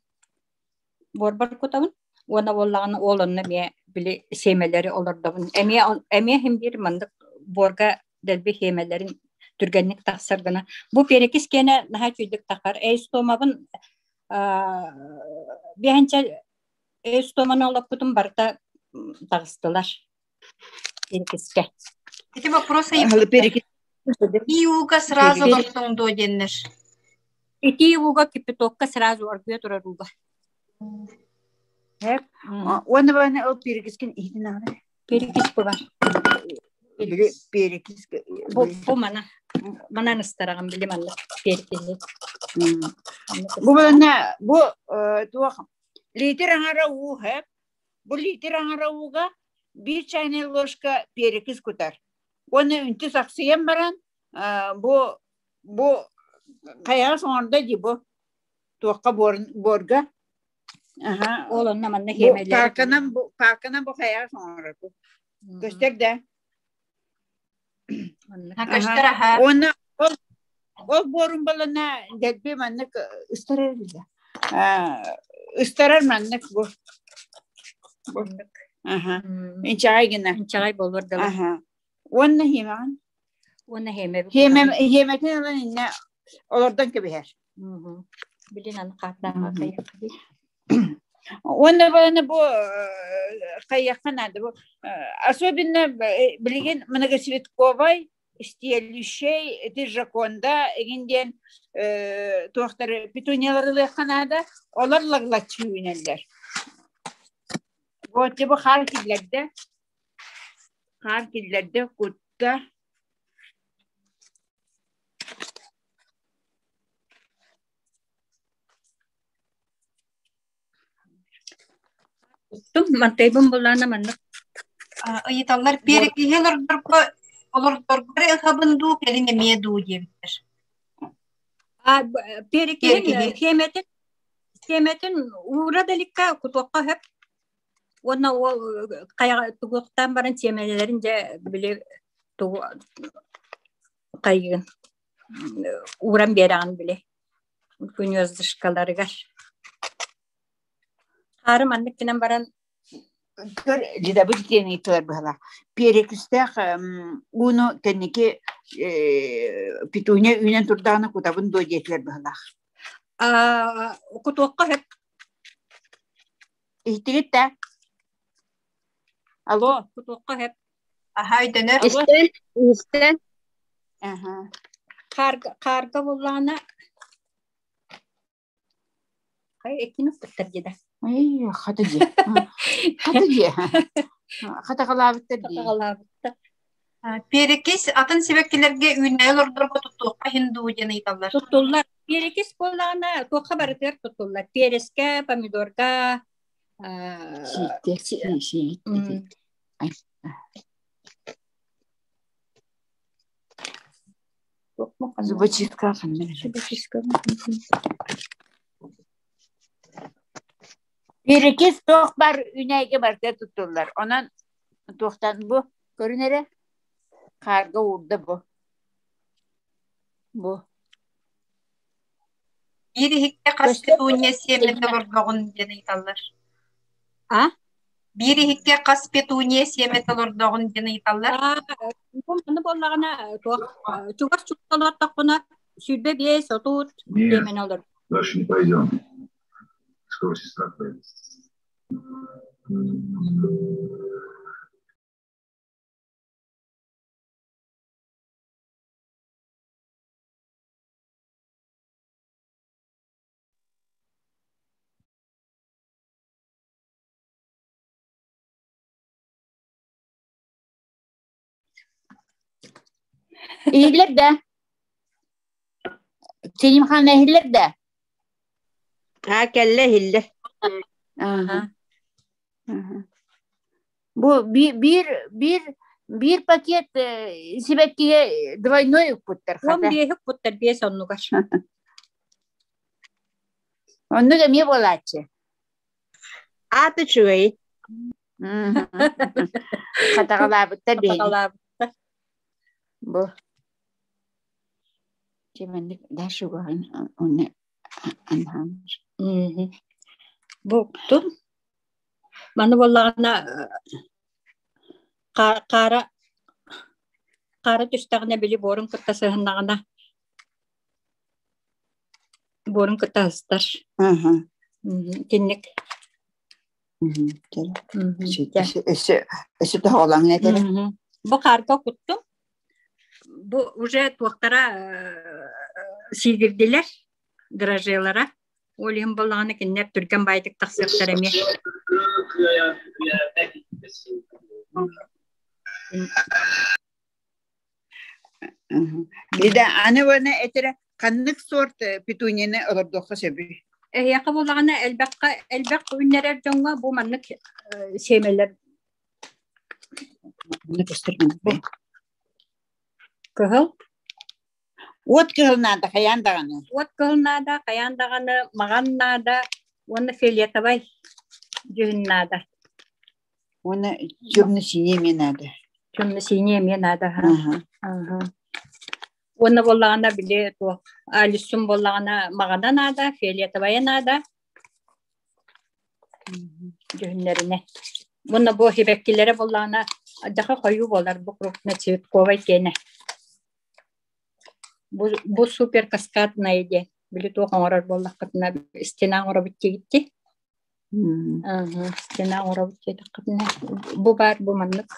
Ona bolağını oğlanına me bile semeleri olurdum. Emiye hem bir mandık borga delbi hemelerin türgenlik taksırgına. Bu perekis gene daha çüydük takar. Eystomabın bir hançer eystomanı olup kutum barda takstılar. Perekiske. Это вопрос и юга сразу локтон дойденнер. İki yuga kipitokka сразу аргуя тураруга. Hep. Onu bana o perikiskin ihdin abi. Perikis bu var. Perikis. Bu mana nıstaragan bilim anlık perikisi. Bu bana bu tuğam. Lider angara u hep. Bu lider angara uga bir çayne ложка perikis kutar. Onu ünti saksıyan baran bu kaya sonunda di bu. Tuğka borga. Aha. Oğlum naman ne hemeleri. Parkana bu kaya sonra bu. Göster de. Göster aha. Ona o borun balana delbi manlık ıstarar bile. Istarar manlık bu. Aha. İnçay gene. İnçay bolur da. Aha. Ona hemen. Ona heme. Hemetin olan inne olurdan gibi her. Bilin anı kartlarına kayıp. Onda bana bu kayakkan adı bu. Особенно bilgin Многоцветковой стелющей Тиржаконда егенден туақтары петуниялары қанада олар лаглачы үйнелдер. Вот bu Харкиллерде кутта Tum mantebun bulana manlık. Ayıtallar perikliler olurlar habındu kelime medu diyebilir. Perikliğin hemetin uğra delikka kutuqa hep. Ona o kaya tuğuktan baran çemelerince bile kayın uğran beran bile. Күнөз дышкалары гар. Харым анныкынан баран Лида будет тени тор бала. Перекистах уно кенеке петуня үйнен турданы кутабын дойдетлер бала. Кутуакка хеп. Ихтигитте. Алло, Кутуакка хеп. Аха өйдөнөр. İşte. Ага. Karga bulana Hayır, ekini fıttır gide. Ay, hadi ye. Hadi ye. Hadi kalabıttır diye. Kalabıttı. Перекис атын себеккилерге үйнәйл ордорго туттуққа хинду жаны италлар. Tutullar. Перекис боллағына тоққа барытыр tutullar. Переске, помидорга. Зубочистка. Перекис тоқ бар үнәйге барда тұттылар. Онан тоқтан бұ көрінері қарға урды бұ. Бұ. Бири хикке қас петуния семеті ордоғын жаны италлар. Бири хикке қас петуния семеті ордоғын жаны италлар. Bunu bollarına çukas çukalar takına sürdü bir satut yemen olur. Дальше не пойдем. Скоро сестра поедет. İyiler de. Selim Han iyiler de. Ha kelle hille. Bu bir paket sebekkiye двойной путтар. Вам бие путтар бие соннугар. Onu da mi bolaçı. Atı çuğayı. Katağalar bıttı değil. Kala. Bu. Cemenlik daha şu var. Onu anlamış. Bu tun. Bana bollarına qara tüstağına bili borun kıttasığınağına. Borun kıttasıdır. Kinlik. Eşi de olan ne demek? Bu karga kuttum. Bu уже tuaktara sildirdiler. Drajelara. Olayım bolağını kinler Türkan baydık taksırtlar emi. Bir de anne bana etere kanlık sort pitunyene olur dokka sebi. Yaka bolağını elbek ünlere jonga bu manlık şeymeler. Bunu göstermem be. Kıhıl. Ot kılnada kayandağını. Ot kılnada, kayandağını, mağannada, onu fiyata bay. Cühünnada. Onu cümle sinemenada. Cümle sinemenada. Onu bolağına bile tu. Alisun bolağına mağanada, fiyata bayanada. Cühünlerine. Bunu bu hibekkilere bolağına daha koyu bolar bu krupne çivit kovay kene. Bu super kaskad neydi? Bili tu kangarar bolak katna istina ngora bitti gitti. Istina ngora bitti katna. Bu bar bu manlık.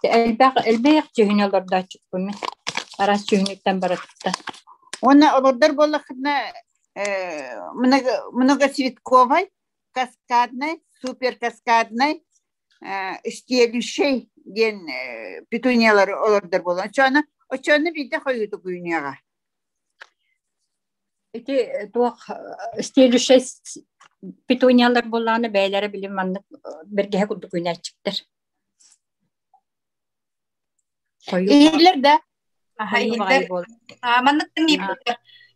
Elbek cühüneler çıktı mı? Aras cühünekten baratıkta. Ona olurdur bolak katna много цветковой, каскадной, супер каскадной, isteyelüşey gen petunyalar olurdur bolan. Çoğunu bir de koyuyordu günyağa. Eti tuğ isteyelüşey petunyalar bolanı beylere bilim anlık bir gehe kudu günyer çıktır. İyiler de. İyiler. Manlık da iyiler.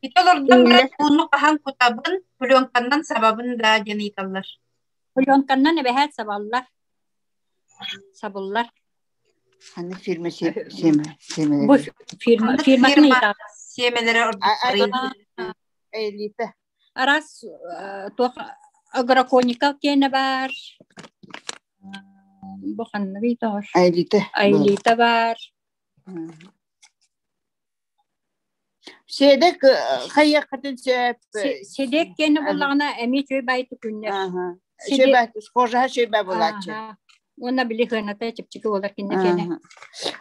İtalordan bırak bunu kahan kutabın, Pulyonkan'dan sababını da canitallar. Pulyonkan'dan ne behet saballar. Sabullar. Hani firma Bu firmasını ita. Semeleri orada. Elite. Aras tuh agrokonika kene var. Bu kan ne bitar? Elite var. Sedek hayya kadın Sedek kene bolağına emi çöy baytı günler. Şey baytı, skoja şey bay bolaçı. Ona bili hırnata çıpçıkı olur kene.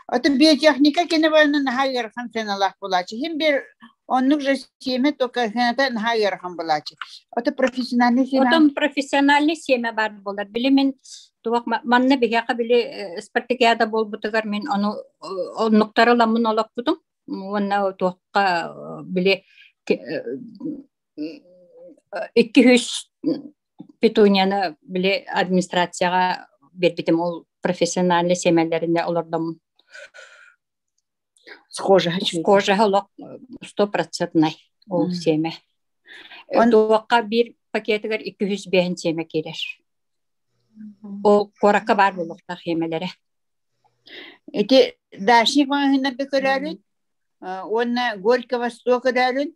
Ata biyotehnika kene balının hayır kan senalah bolaçı. Hem bir Оннук же семя только хената нхайырхан булачы. Это профессиональный семя. Отом профессиональный семя бар болар. Биле мен туак манна бияка биле спартакиада болбутугар мен аны оннуктары ламын олаппутум. Онна туакка биле 200 петунияны биле администрацияга бербитим ол профессиональный семьяларында олордом. Схоже, олок 100% ол семья. Туакка бир пакетигер 200 бehen семья келер. Ол коракка бар болуктар семьялары. Эти дашник маңында көрөрүн. Онна Горького 100 көрөрүн.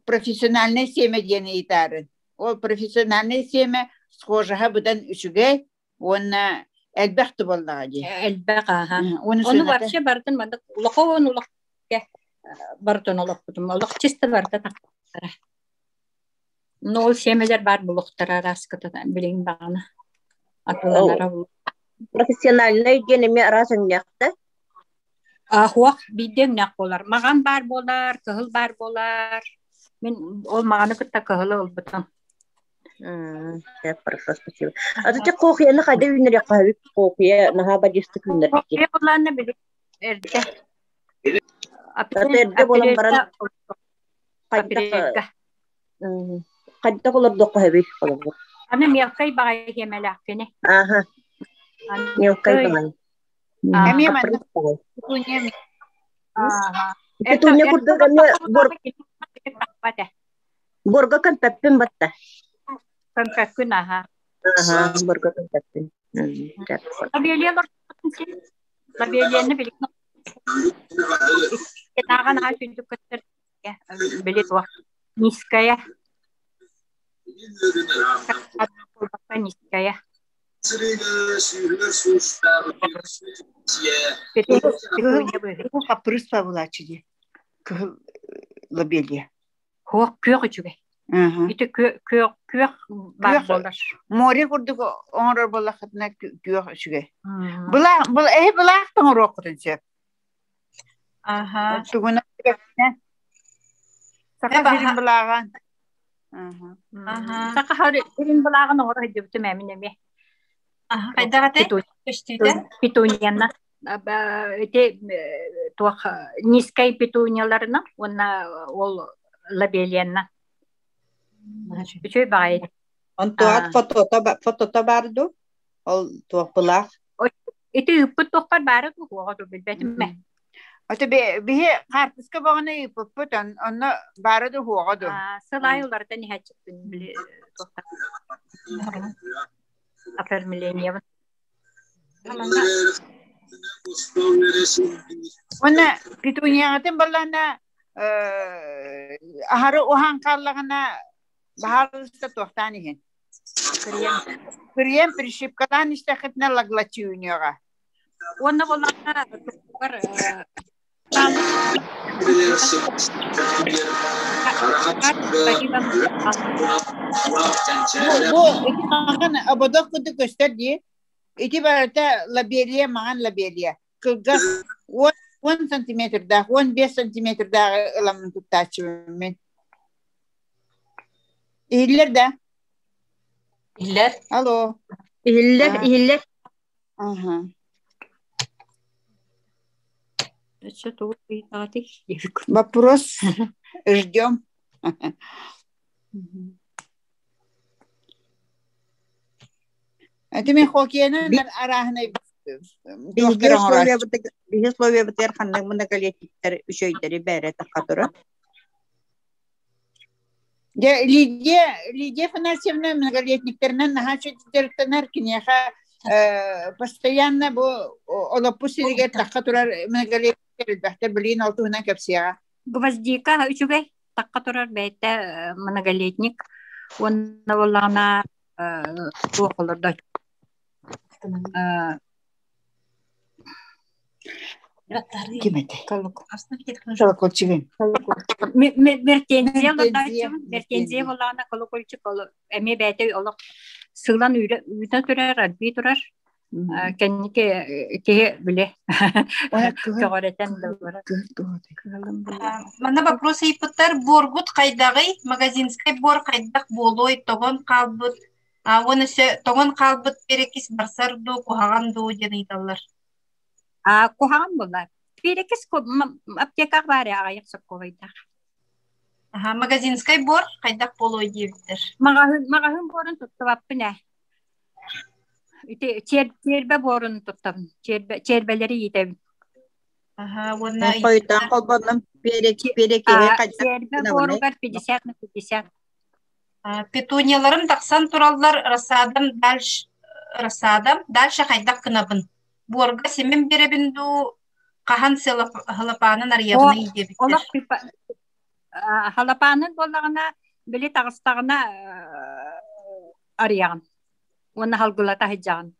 Профессиональный семья дени итарын. Ол профессиональный семья схожаға бұдан үшіге, оны әлбәқті болдыға де. Әлбәқ, Оны вообще бардын, ұлақауын ұлаққа бардын ұлақпыдым. Ұлақ чисті барды тақтара. Ол семьялар бар бұлықтара раскытыдан білейін бағына. Атыланара бұл. Профессиональный денеме аразың яқты? Хуақ биден нақ болар. Маған бар болар, кығыл бар болар. Мен ол мағаны күтті кығылы ол бұтын. Хорошо, спасибо. А ты кохия на ходе винер яқавик кохия на хаба десты күндер. Кохия боларына біле әрді. Әперді болан баран қайда қолар доқы хәбек қолар. Аны мелкай бағай кемелі ақпені. Аха, мелкай бағай. Әме маңды. Петуния күрдіғаны борға контактын батта. Контактын, аха. Борға контактын. Лабелиялар сен. Лабелияны білік. Наған аға сөндік көттір. Білет уақ. Ниская. Ниская. Қапырыс па бұлачы де. Лабелия. Хоқ көғі жүге. Үті көғ бар болар. Море құрдық оңырар болақытына көғ жүге. Бұлақтың ұры оқытын сөп. Түгіні сақа жерін бұлаған. Сақа жерін бұлаған оңыры жүбіті мәмін әме. Қайдағатай? Петунияна. Нискай петунияларына, онна ол лабелияна. Үшөй бағайды. Он туат фотота барды, ол туақ бұлақ. Эти үппіт тоқпар бары тұғығы білбәтім мә. Ата бе қартысқа бағаны үппіт, оны бары тұғығы. Сылай оларда не хәтчіппін біле тоқтар. Оформление. Оны петунияғатын балана ахары оған қалығына бағарылысты тоқтан еген. Кірген пришипкадан істәқітіне лаглачы үйнеға. Оны болағына тоқтар Абадақ күді көстер де, эти барата лабелия, маған лабелия. Кылға 10 сантиметрда, 15 сантиметрда ыламын тұттачы мен. Ихиллер да? Ихиллер? Алло. Ихиллер. Ага. Вопрос. Ждем. Это мы хоккейна арахны. Бихе словия бітер қанның мұнда калетиктер үшөйдері бәрі таққатыры. Лидия Фанасьевна многолетниктернен нахачеттертенер кинеха постоянно бу олопусилиге таққатырар многолетниктер бәхтер білейін алтуына көпсияға. Гвоздика үшігей таққатырар бәйті многолетник. Оны олағына туақылырда. Кем это? Колокольчик. Мертензия болағына колокольчик. Әме бәйті олық сылан үйді тұрар, әлбей тұрар. Кеннике биле. Тоғоретен да бар. Мана вопрос ипыттар борбут кайдагы магазинскай бор кайдак болой тогон калбыт. Оны тогон калбыт перекис барсарду кухаганду дениталлар. Кухаган булар. Перекис аптека бар аяк соккойда. Магазинскай бор кайдак болой диптер. Магазин борун туттабаппыне. Чербе борун туттабын. Чербелери йитебин. Оны Койдан колбанын переке Чербе боругар 50 на 50. Петунияларым таксан тураллар расадам дальше кайдак кынабын. Борга семен беребинду кахан халапанын арьябына йдебиттер. Олак халапанын боллагына биле тагыстагына арьягын. Оны халгылата хиджагын.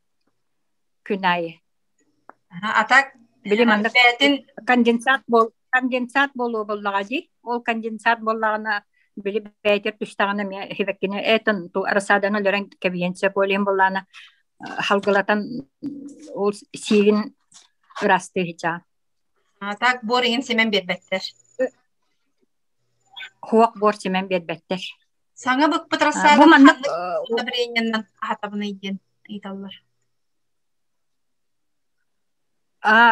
Күнайы. Атак биле манда конденсат болу боллагади. Ол конденсат боллагына биле бәйтер түштагына ме хебеккене этен ту арасадана лөрен кебиенсе болем боллана халгылатан ол сигин расты хича. Атак борин семен бербеттер. Хуак бор семен бербеттер. Саңа бык пытрасадым. Бу маннык одобрениянан хатабына иден италлар.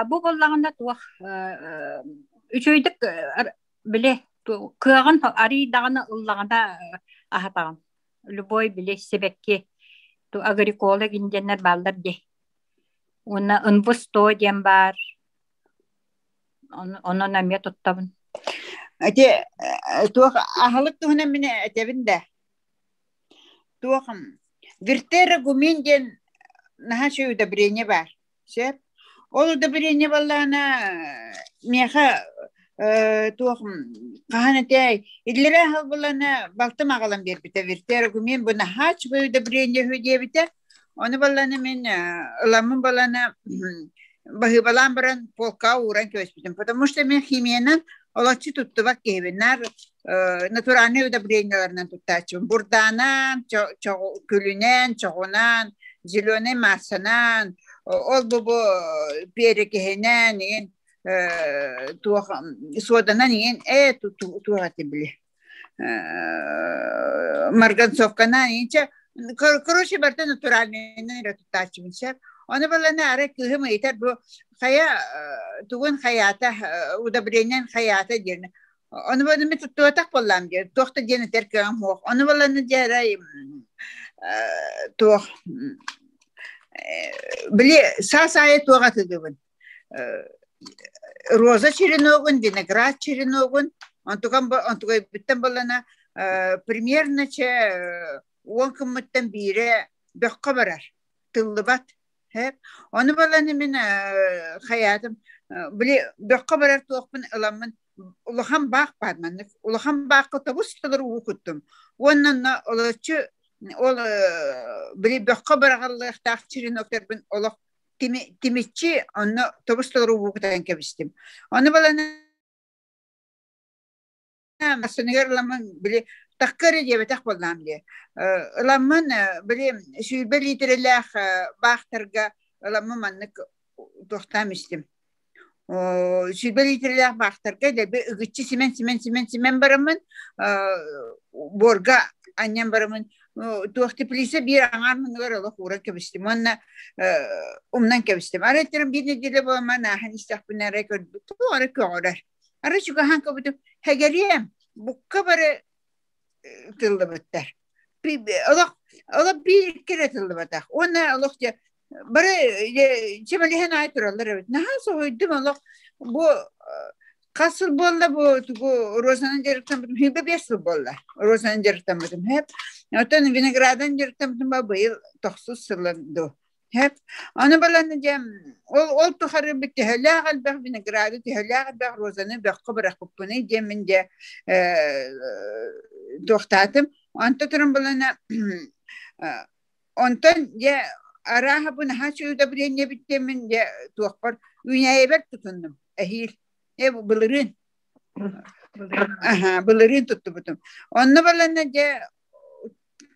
Бу боллагында туак үчөйдүк биле кыагын ари даганы ыллаганда ахатаган. Любой биле себекке ту агрикола гинденер балдар де. Уна инвесто дем бар. Оны наме туттабын. Ате туак ахалык туһуна мене этебинде. Туакым вертера гуминден нахачу удобрение бар. Сеп. Ол удобрение баллана меха туакым каханатей идлере халбалана балтым агалам бербите вертера гумин бу нахач бу удобрение хөдебите. Оны баллана мен ыламын балана бахыбалан баран полка уран көспүтүм, потому что мен химиянан олачы туттубак кебиннар натуральный удобренияларынан туттачым. Бурданан, күлүнен, чогунан, зеленый марсанан, ол бу перекехенен, соданан тугаты биле. Марганцовканан, короче, барта натуральный туттачым. Оны балана ара кыһым ыйтар бу хая тугун хаята удобрениен хаята дерне. Оны балана мен туттуатак боллам дер. Тохта дене теркем хох. Оны балана дерай тох биле сасая тугаты дебин. Роза череногун, виноград череногун. Антуган биттен балана примерно че 10 кыммыттан бире бөккө барар. Тыллыбат. Onu balani min hayatım bile dökka barar toqpun ılamın ulahan baq barmanlık ulahan baqı tabusları okuttum. Onunla olaçı ol bile dökka bararlıq taqçirin okterbin olaq timitçi onu tabusları okutan kebistim. Onu balani masınıgar ılamın bile takkari diye betak bollam diye. Ilamın bile şübeli itirillah bağtarga ılamın manlık toxtamıştım. Şübeli itirillah bağtarga da bir ıgıtçı simen baramın borga annem baramın toxti plise bir anarmın var Allah uğra kebistim. Onunla umdan kebistim. Aretlerim bir nedile bolman ahan istahbına rekord bu ara köğrer. Ara şu gahan kabutum hegeriyem bu kabarı tıllıbıtlar. Allah bir kere tıllıbıtlar. Ona Allah diye bari çemelihen ait oralar evet. Nahası hoydum Allah bu kasıl bolla bu rozanın jarıktan bitim hebe besıl bolla. Rozanın jarıktan bitim hep. Otan vinogradan jarıktan bitim bu yıl 90 sılındı. Hep. Onu balanacağım. Ol tuharı bitti. Helâgal bak vinogradı. Helâgal bak rozanı bak kıbırak kupunu demince doktadım. Anta turum balana ondan ya araha bunu haçı da bir ne bitti min ya tuğpar. Ünyaya bak tutundum. Ehil. Bu bılırın. Aha bılırın tuttu butum. Onu balana ya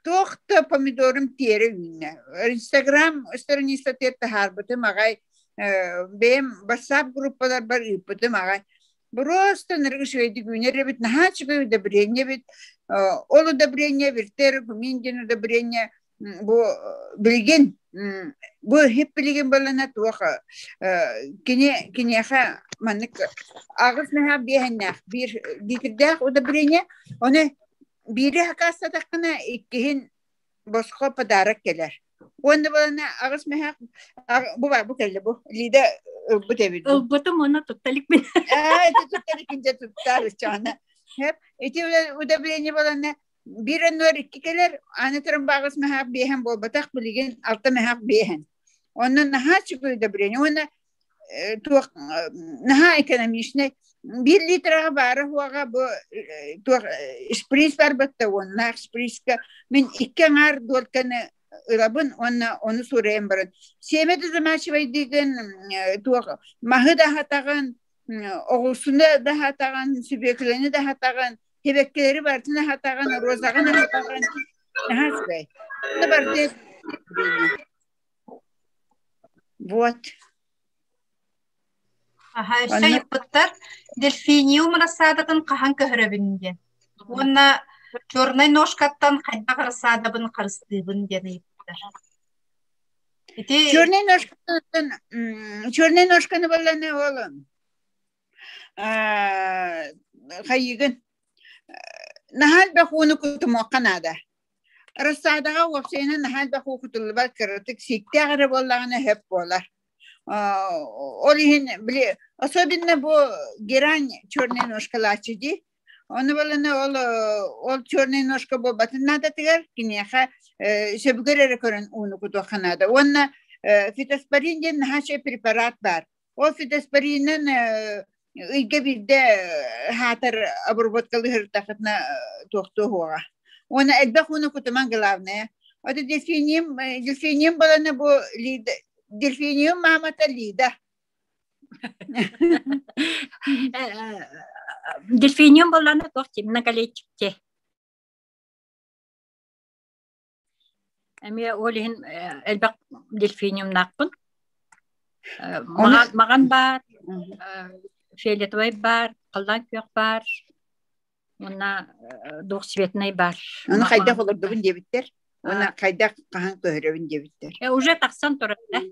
Тоқта помидорым тере үйіне. Инстаграм страница терті харбытым ағай. Бем WhatsApp группалар бар үппытым ағай. Просто ныргыш өйді гүнер бит наха чыгы удобрение бит. Ол удобрение биттер, гуминдин удобрение бу билген. Бу хеп билген балана туаха. Кинеха маннык агыс наха бехеннах бир дикирдах удобрение. Оны бири хакаса такына иккин боско подарок келер. Оны балана агыс наха бу келе бу лида бу тебит. Буту моно тутталик мен. Это тутталик инде туттар чана. Hep eti udabireni balana bir anor iki keler anıtırım bağız mehak behen bol batak bilgen altta mehak behen. Onun naha çıkıyor udabireni. Ona tuğ naha ekonomisine 1 litre var huaga bu tuğ spris var batta onun spriska min iki ngar dolkanı ırabın onu sorayım barın. Sevmedi zaman şey diyen tuğ mahı da hatağın oğulsunda da hatağın, sübeklerini de hatağın, hebekleri bartına hatağın, rozağın hatağın. Aha sübey. Ne var diye. Вот. Aha, şey yapıtlar. Delfinium rasadatan kahan köhrebingen. Ona çornay noşkattan kaydak rasadabın karıstıbın gene yapıtlar. Çornay noşkanı bala ne oğlum? Hayıgın. Nahal bakunu kutumu kanada. Rasadaga vapsayna nahal baku kutulu bak kırıtık sikti ağrı bollağına hep bolar. Olihin bile asobinne bu giran çorne noşkalaçıcı. Onu balana ol çorne noşka bu batın nada tigar kinyaha sebgere körün onu kutu kanada. Ona fitosporinden nahal şey preparat var. O fitosporinin İlge bir de hatar aburbatkalı hırtakatna tohtu huğa. Ona elbek onu kutuman gılavne. O da delfinium balana bu delfinium mamata lida. Delfinium balana tohtim nagaletçikte. Emi olihin elbek delfinium nakpın. Magan bar. Фиолетовый бар, қалдан көк бар, ona doğu svetnay бар. Onu kayda olurdun debitler. Ona kayda kahan köhrevin debitler. Уже тақсан тұрар, да?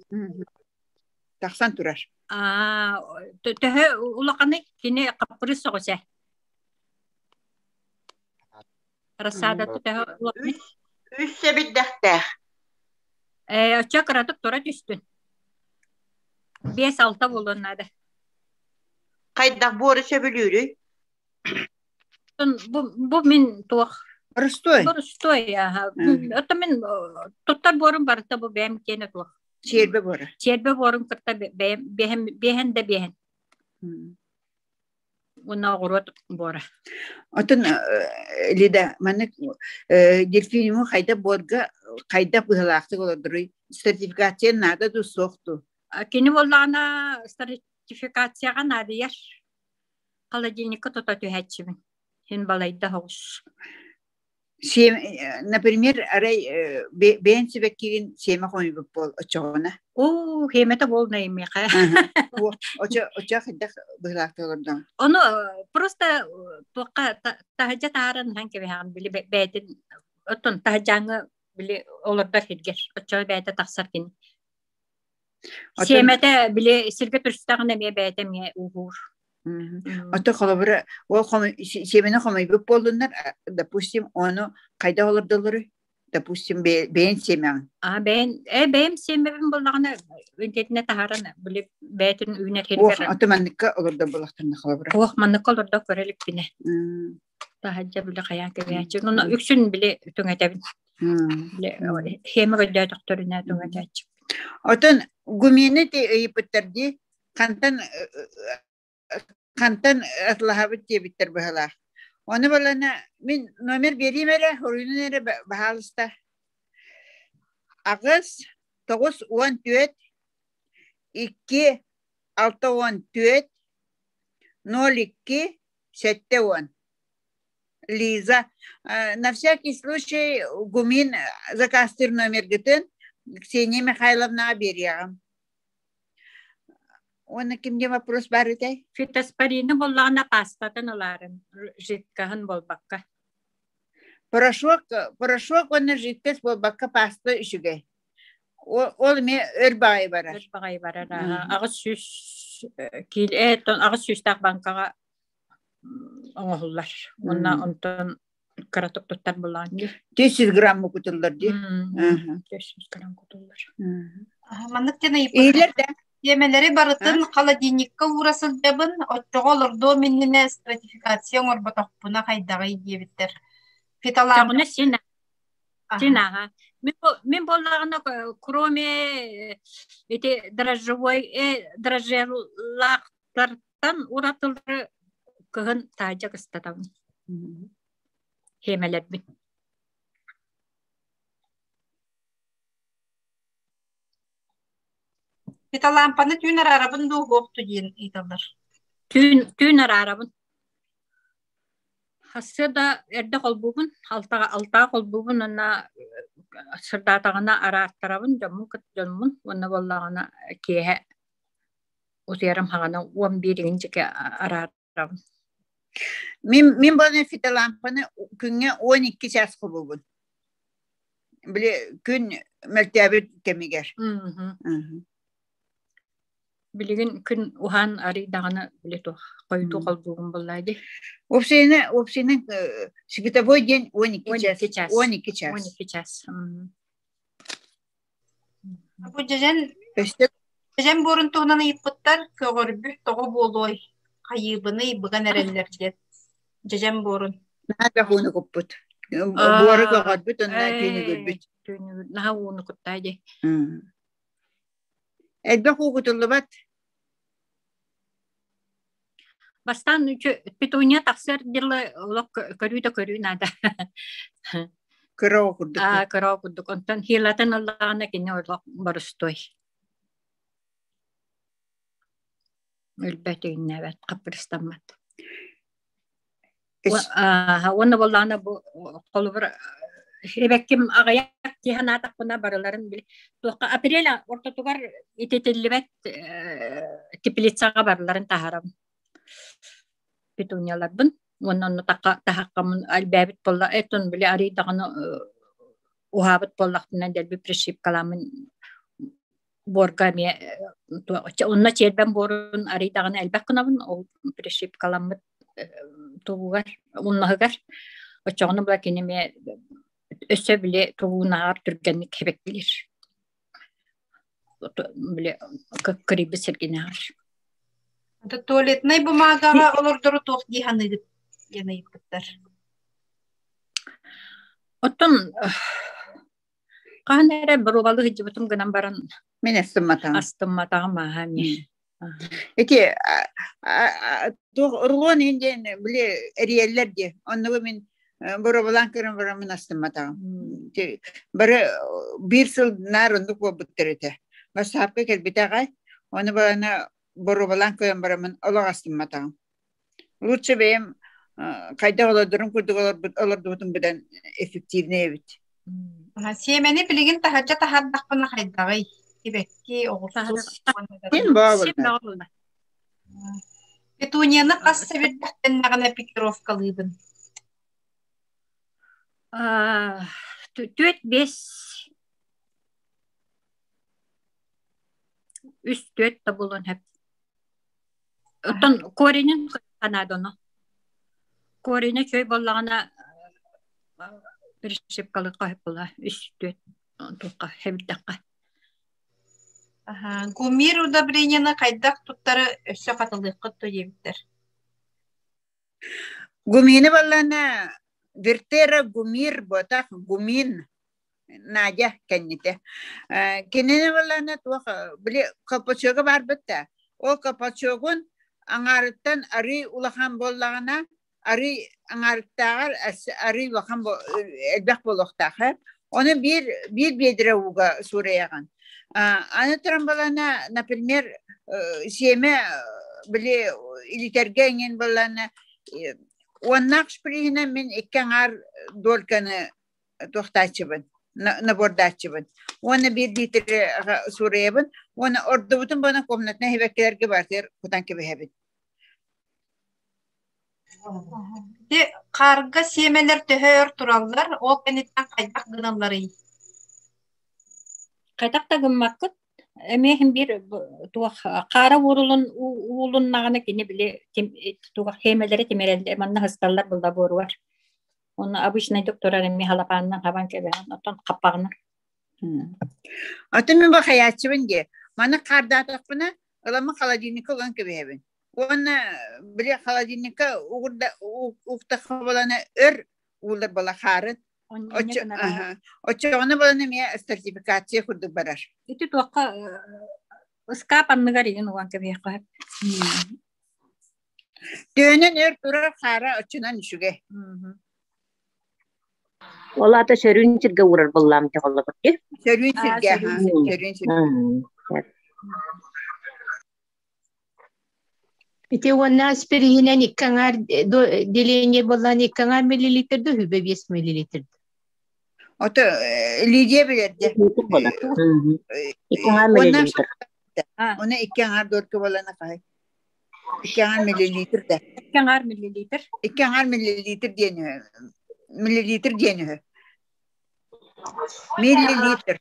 Taqsan turar. Töhü ulaqаны kini qapırı soğusa. Rasada töhü ulaqаны. Üsse biddəxtəx. Çak aratıp tora düştün. 5-6 bulunladı. Qaydaq boru söbülürü. Bu min tuğ. Rıstoy. Rıstoy ya. Ota min tuttar borun barıta bu benim kene tuğ. Çerbe boru. Çerbe borun kırta behen de behen. Ona uğrat boru. Otun lida manik delfinimu kayda borga kayda bıhalaktı olurdu. Sertifikasyon nada da soğuktu. Kini bollana sertifikatsiyaga nada yer. Холодильникка тута тühäçimin. Hen balayda hoş. Например, арай бен себеккигин сема коюп бол очогона. Хемете болнайм я. Очо хидак быйлактылырдан. Onu просто тока тахажа таран ханке бехан били бетин отон тахажаңы били оларда хидгер. Очо бете таксар кин. Семете били сирге турстагына ме бете ме угур. Ата қалабыра, ол семені қомайбып болдыңдар, допустим, оны қайда олырдылары? Допустим, бәйін семен. Бәйін семен болдағына үнтетіне тағараны, біліп, бәйтін үйіне келгері. Ата манныққа олырда болақтарына қалабыра? Манныққа олырда көрелік біне. Тағаджа білі қаян кебейінші. Оны үксін білі түңетебін. Хемі көлді доқтырына түңетәчі. Атын, гумені де өйіпіттерді, Kantan atlahabit diye bitter bahalar. Onu balana min номер vereyim hele, horuyunun ere bahalista. Ağız 9-14 2-6-14 02-7-10. Лиза. На всякий случай гумин закастыр номер гитин Ксения Михайловна берем. Оны кимге вопрос бар ите? Фитоспорины боллағына пастатын оларын житкаһын болбаққа. Порошок оны житкес болбаққа паста үшіге. Ол ме өрбағай барар. Өрбағай барар. Ағыз сүз кил ағыз сүзтақ банкаға оңғылар. Онна онтон каратып тұттар болағын. 400 грамм күтілдір де. 400 грамм күтілдір. Манныктен Эйлер да. Yemeleri barıtın холодильникка uğrasıl dabın, otçoğu olurdu minnine stratifikasyon orbatok buna kaydağı yiyebittir. Fitalan... Çoğuna сина. Мен боллағына кроме дрожжелақтардан уратылды кығын тайжа кыстатауын. Хемелер бін. Fitalanpanı tüner arabın doğu hoqtu deyin италар. Tüner arabın. Hası da erde kolbuğun, altağa kolbuğun ona sırdatağına arartarabın, canımın, ona bollağına kehe uzayarım hağına 11. ke arartarabın. Min bana fitalanpanı künge 12 saat kolbuğun. Bile gün mertebe kemiger. Bilgin kün uhan ari dağına bile to koydu kolbuğun bollaydı. Опсины световой день 12 час. 12 час. 12 час. Bu Cejen borun tuğunanı yıpıttar, köğürbü toğu boluy, kayıbını yıbıgan erellerce. Cejen borun. Naha onu kuput. Boru köğürbüt, ondan tüyünü gürbüt. Naha onu kuttaydı. Elbek uğutullu bat. Бастан петуния таксыр дилы лок көрүй нада. Кырау курдук. Кырау курдук. Онтан хилатын аллағына кене орлық барыстой. Үлбәті үннәбәт, қапырыстамат. Оны боллағына қолы бір Ребекким ағаяк тихан атақпына барыларын білі. Тоққа апреля ортатуғар ететелібәт теплицаға барыларын тахарам. Петунияларбын. Оннан тахаққамын әлбәбіт болла. Этон білі аридағыны уғабыт боллақтынан дәлбі пришип каламын борга ме. Онна чербен борын аридағыны әлбәк қынабын. Ол пришип каламыт туғығар, оннағығар. Очоғыны бұла кенеме өсө біле туғынағар түргенік кебек білер. Біле кірібі сергенағар. Tuvaletnay bumagağa olurduru toq dihanıydı yanayıp gitler. Ottun qahanere birobalı hıcıbıtım gınan baran Men astımmatağım. Astımmatağım ahami. Eti, rulon inden bile eriyeller de. Onları men birobalan kırın baramın astımmatağım. Bari bir sıl narındık o bıttırıtı. Basapka kelbitağay. Onu bana Borubalan koyan baramın olaq astımmatağım. Lütfen benim kayda oladırım kurduk olardıbıtım bilen efektivne evet. Siyemeni bilgin tahacca tahaddak bana kaydağay. Kibekki oğursuz. Sen bağırlar. Petuniyanı kas sebetten nağına pikirovkalıydın. 4-5 üst 4 de bulun hep. Oton Kore'nin kanadonu. Kore'nin köy bollağına bir şey kalıp hep bolla. Üst 4 tuqa hep dakika. Gumir uda birenyana kaydak tutları össe katıldık kıttı yebitler. Gumini bollana virtera gumir botak gumin. Naja kennite. Kennene bollana tuqa bile kapaçoga var bitti. O kapaçogun angarıttan arı ulahan bollağına arı angarıttağır arı ulahan elbek bolluqtağır. Onu bir bedire uga surayağın. Anıtıran bollana, например, siyeme bile iliterge ingen bollana Onnak sprihine min ikkenar dolkanı tohtachibin. Nabordachibin. Ona bir litre surayabın. Ona orada bütün bana komnatına hevekler gibartır. Kutan gibi hebin. De karga semeler töhör turallar. O kenitten kaydak gınalları. Kaydak da gımmakıt. Emeğin bir kara uğulun nağına kini bile hemelere temelelde emanna hastalar bulda boru var. Onu abişne doktora emeği halapanından haban kebe. Otan kapağını. Atın min bak hayatçıbın ki. Bana karda takpına ılama kaladinika olan gibi hebin. Ona bile kaladinika uğda kabalana uğullar bala karın. Oçağını bana nemiye sertifikasiya kurduk barar. Itu tuaka eskapan negarin uang kebiasaan. Dönen durar kara açınan işüge. Ola ta sörün çirge uğrar ballam te kolla bakki. Sörün çirge ha. Sörün çirge. Iti wana aspirihinen ikangar dilenye bolan ikangar mililiter de hübe 5 mililiter. O da lidiye bilirdi. İkangar mililiter. Ona ikangar dorku bolana kay. İkangar mililiter de. Ikangar mililiter. İkangar mililiter diyeniyor. Mililiter diyeniyor. Mililiter.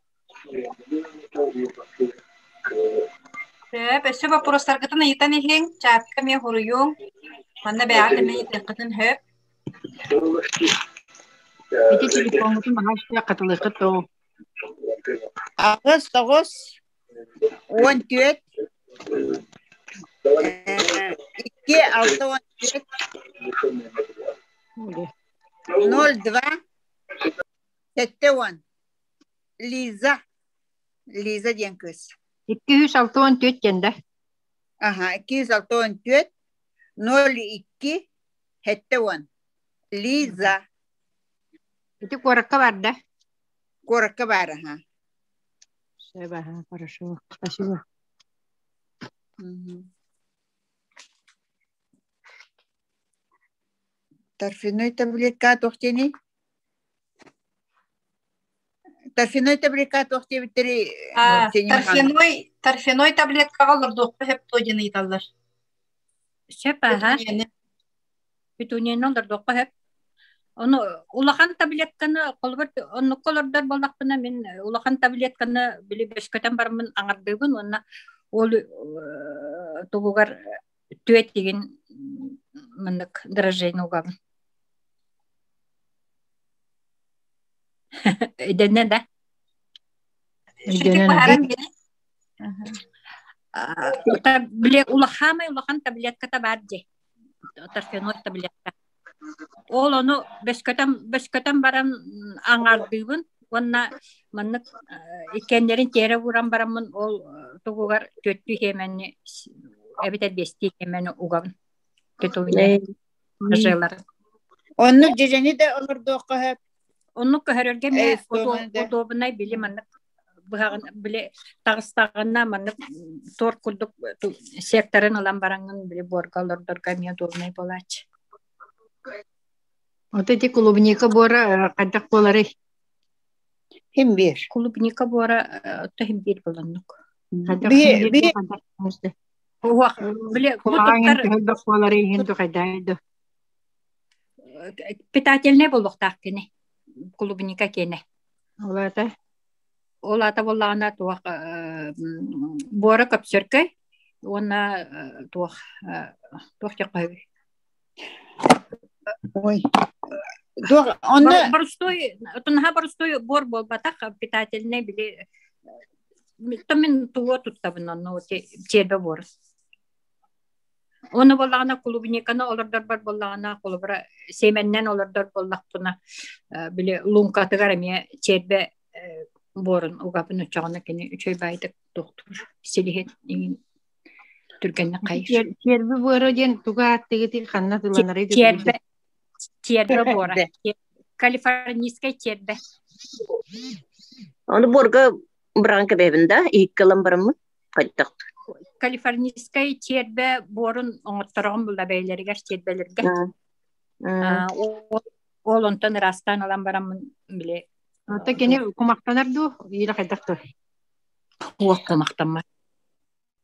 Bese vaporostar katan yitan iheng chat kami horuyung. Mana be ade me katan hep. Iti telefon itu mahasya katılır kato. Ağız 14 2 6 14 02 71 Liza diyen kız. 264 kende. Aha 264 02 71 Liza. Iti koraka var da. Koraka var ha. Sebaha хорошо. Спасибо. Торфяной таблетка тохтени. Торфяной таблетка тохтени битери. Торфяной таблетка алыр доктор hep тоген италар. Siapa ha? Bitunya nol doktor hep. Onu ulakan tabletkana kolbar onu kolordan balakpına min ulakan tabletkana bili beşkatan barmın angardıbın ona ol tubugar tüet деген mınık drajeyn ugabın. Edene de. Bile ulakan tabletka tabarje. Торфяной таблетка. Ол onu beşkatan baran angardıbın. Ona manık ikenlerin tere vuran baramın ol tuğugar töttü hemenni ebiter besti hemenni ugabın. Tötüğüne rıjılar. Onu ceceni de olur doqa hep. Onu köherörge me odobunay bili manık bile tağıstağına manık tor kulduk sektorun alan barangın bile borgalor dorgamiya dolunay bolaç. Вот эти клубника бора кадак болары. Hem bir. Клубника бора тохим bir bulandık. Bir. Oha bile кадак болары хинду кадайды. Питательный болук таккene. Клубника кене. Олата боллана туак бора капсеркай. Она туак якай. Ой. Простой бор бол батак питательный били. Тамин туо туттабын но чебе бор. Onu bolağına klubnikana olurlar bar bolağına kolubra semenden olurlar bolaqtuna bile lunka tıgaramiye çerbe borun ugapın uçağına kene üçay baydık doktor selihet Türkiye'ne kayır. Çerbe bora den tuga tegeti kanna tulanları çerbe bora. Kaliforniyaska çerbe. Onu borga branka bebinde ilk kalan baramı kayıttı. Kaliforniyaska çerbe borun oңоттoroğun bulda beyleri çerbelerge. Ол онтон растан алан барамын биле. Ата кене кумактанар ду, ила кайдакты. Уаққа мақтанма.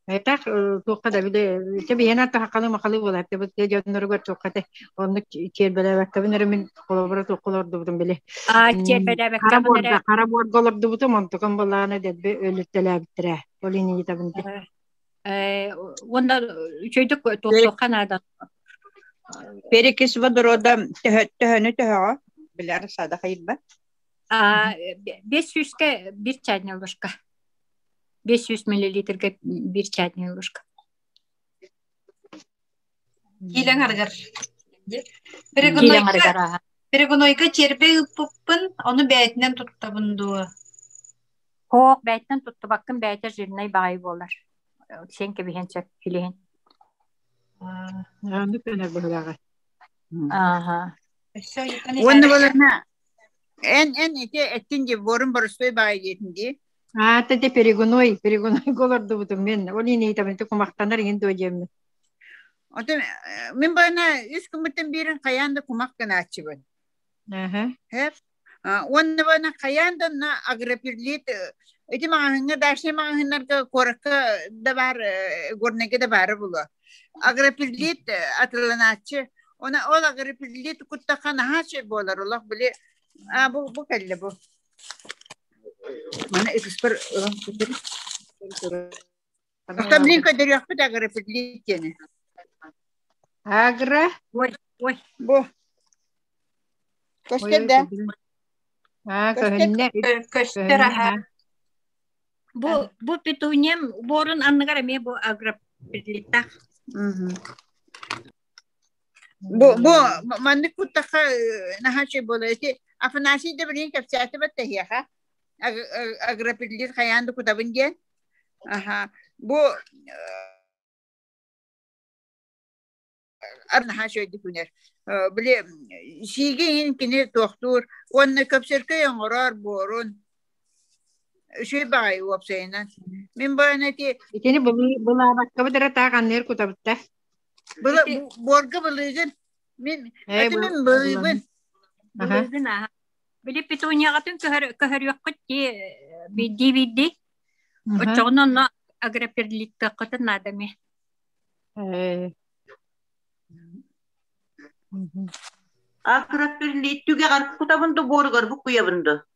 Айтак тоққа да биле, те бияна та хакалы макалы болар. Те бит жаднырга тоққа оны келбеле бактабын мен колобра тоққалар дубдум биле. Келбеле бактабын. Кара борголор дубуты монтукан баланы дебе өлүттеле биттире. Олини житабынды. Онда чөйдүк тоққан адам. Перекис водорода төһөнү төһөгө билер сада хайырба. 500-ке 1 чайная ложка. 500 мл-ге 1 чайная ложка. Килең аргар. Килең аргар. Перегонойга чербе ыппын, оны бәйтинен туттабынду. Хоқ бәйтинен тутты баккын бәйтер жирнай бай болар. Сен кебиһен чак килеһен. Анды пенер бөлөгө. Онда болана эн эттинге борун борустой бай кетинди. Те перегоной голорду бутум мен. Олини табын кумактанар ген дөжем. Ото мен бана 3 күмүттөн бирин каянда кумактан ачыбын. Хеп. Онда бана каянда на агропирлит эти маңына дашны маңынарга коракка да бар, горнеге да бары було. Агропирлит атыланачы. Ona ol agripillit kuttakan haçe bolar Allah bile bu kelle bu. Mana ekspert tablin kadar yapıp agripillit yani. Agra Oy bu. Köşkede. Köşkede. Bu petunyem borun anlıgara me bu agripillitta. Bu mandık kuttaka nahaçe bolaydı. Afanasi de birin kapsatı battı ya ha. Agripillit kayandı kutabın gen. Bu nahaçe dikuner. Bile şigeyin kine doktor. Onu kapsırka yangorar borun. Şey bay wapsaynan. Min bana ki ikini bula bakka dara ta kanner kutabta. Bula borga buluygun. Min buluygun. Bili pitunya katun kahar yakut ki bidi. Uçağının agripillit katun nadami. Agripillit tüge garp kutabındı borgar bu kuyabındı.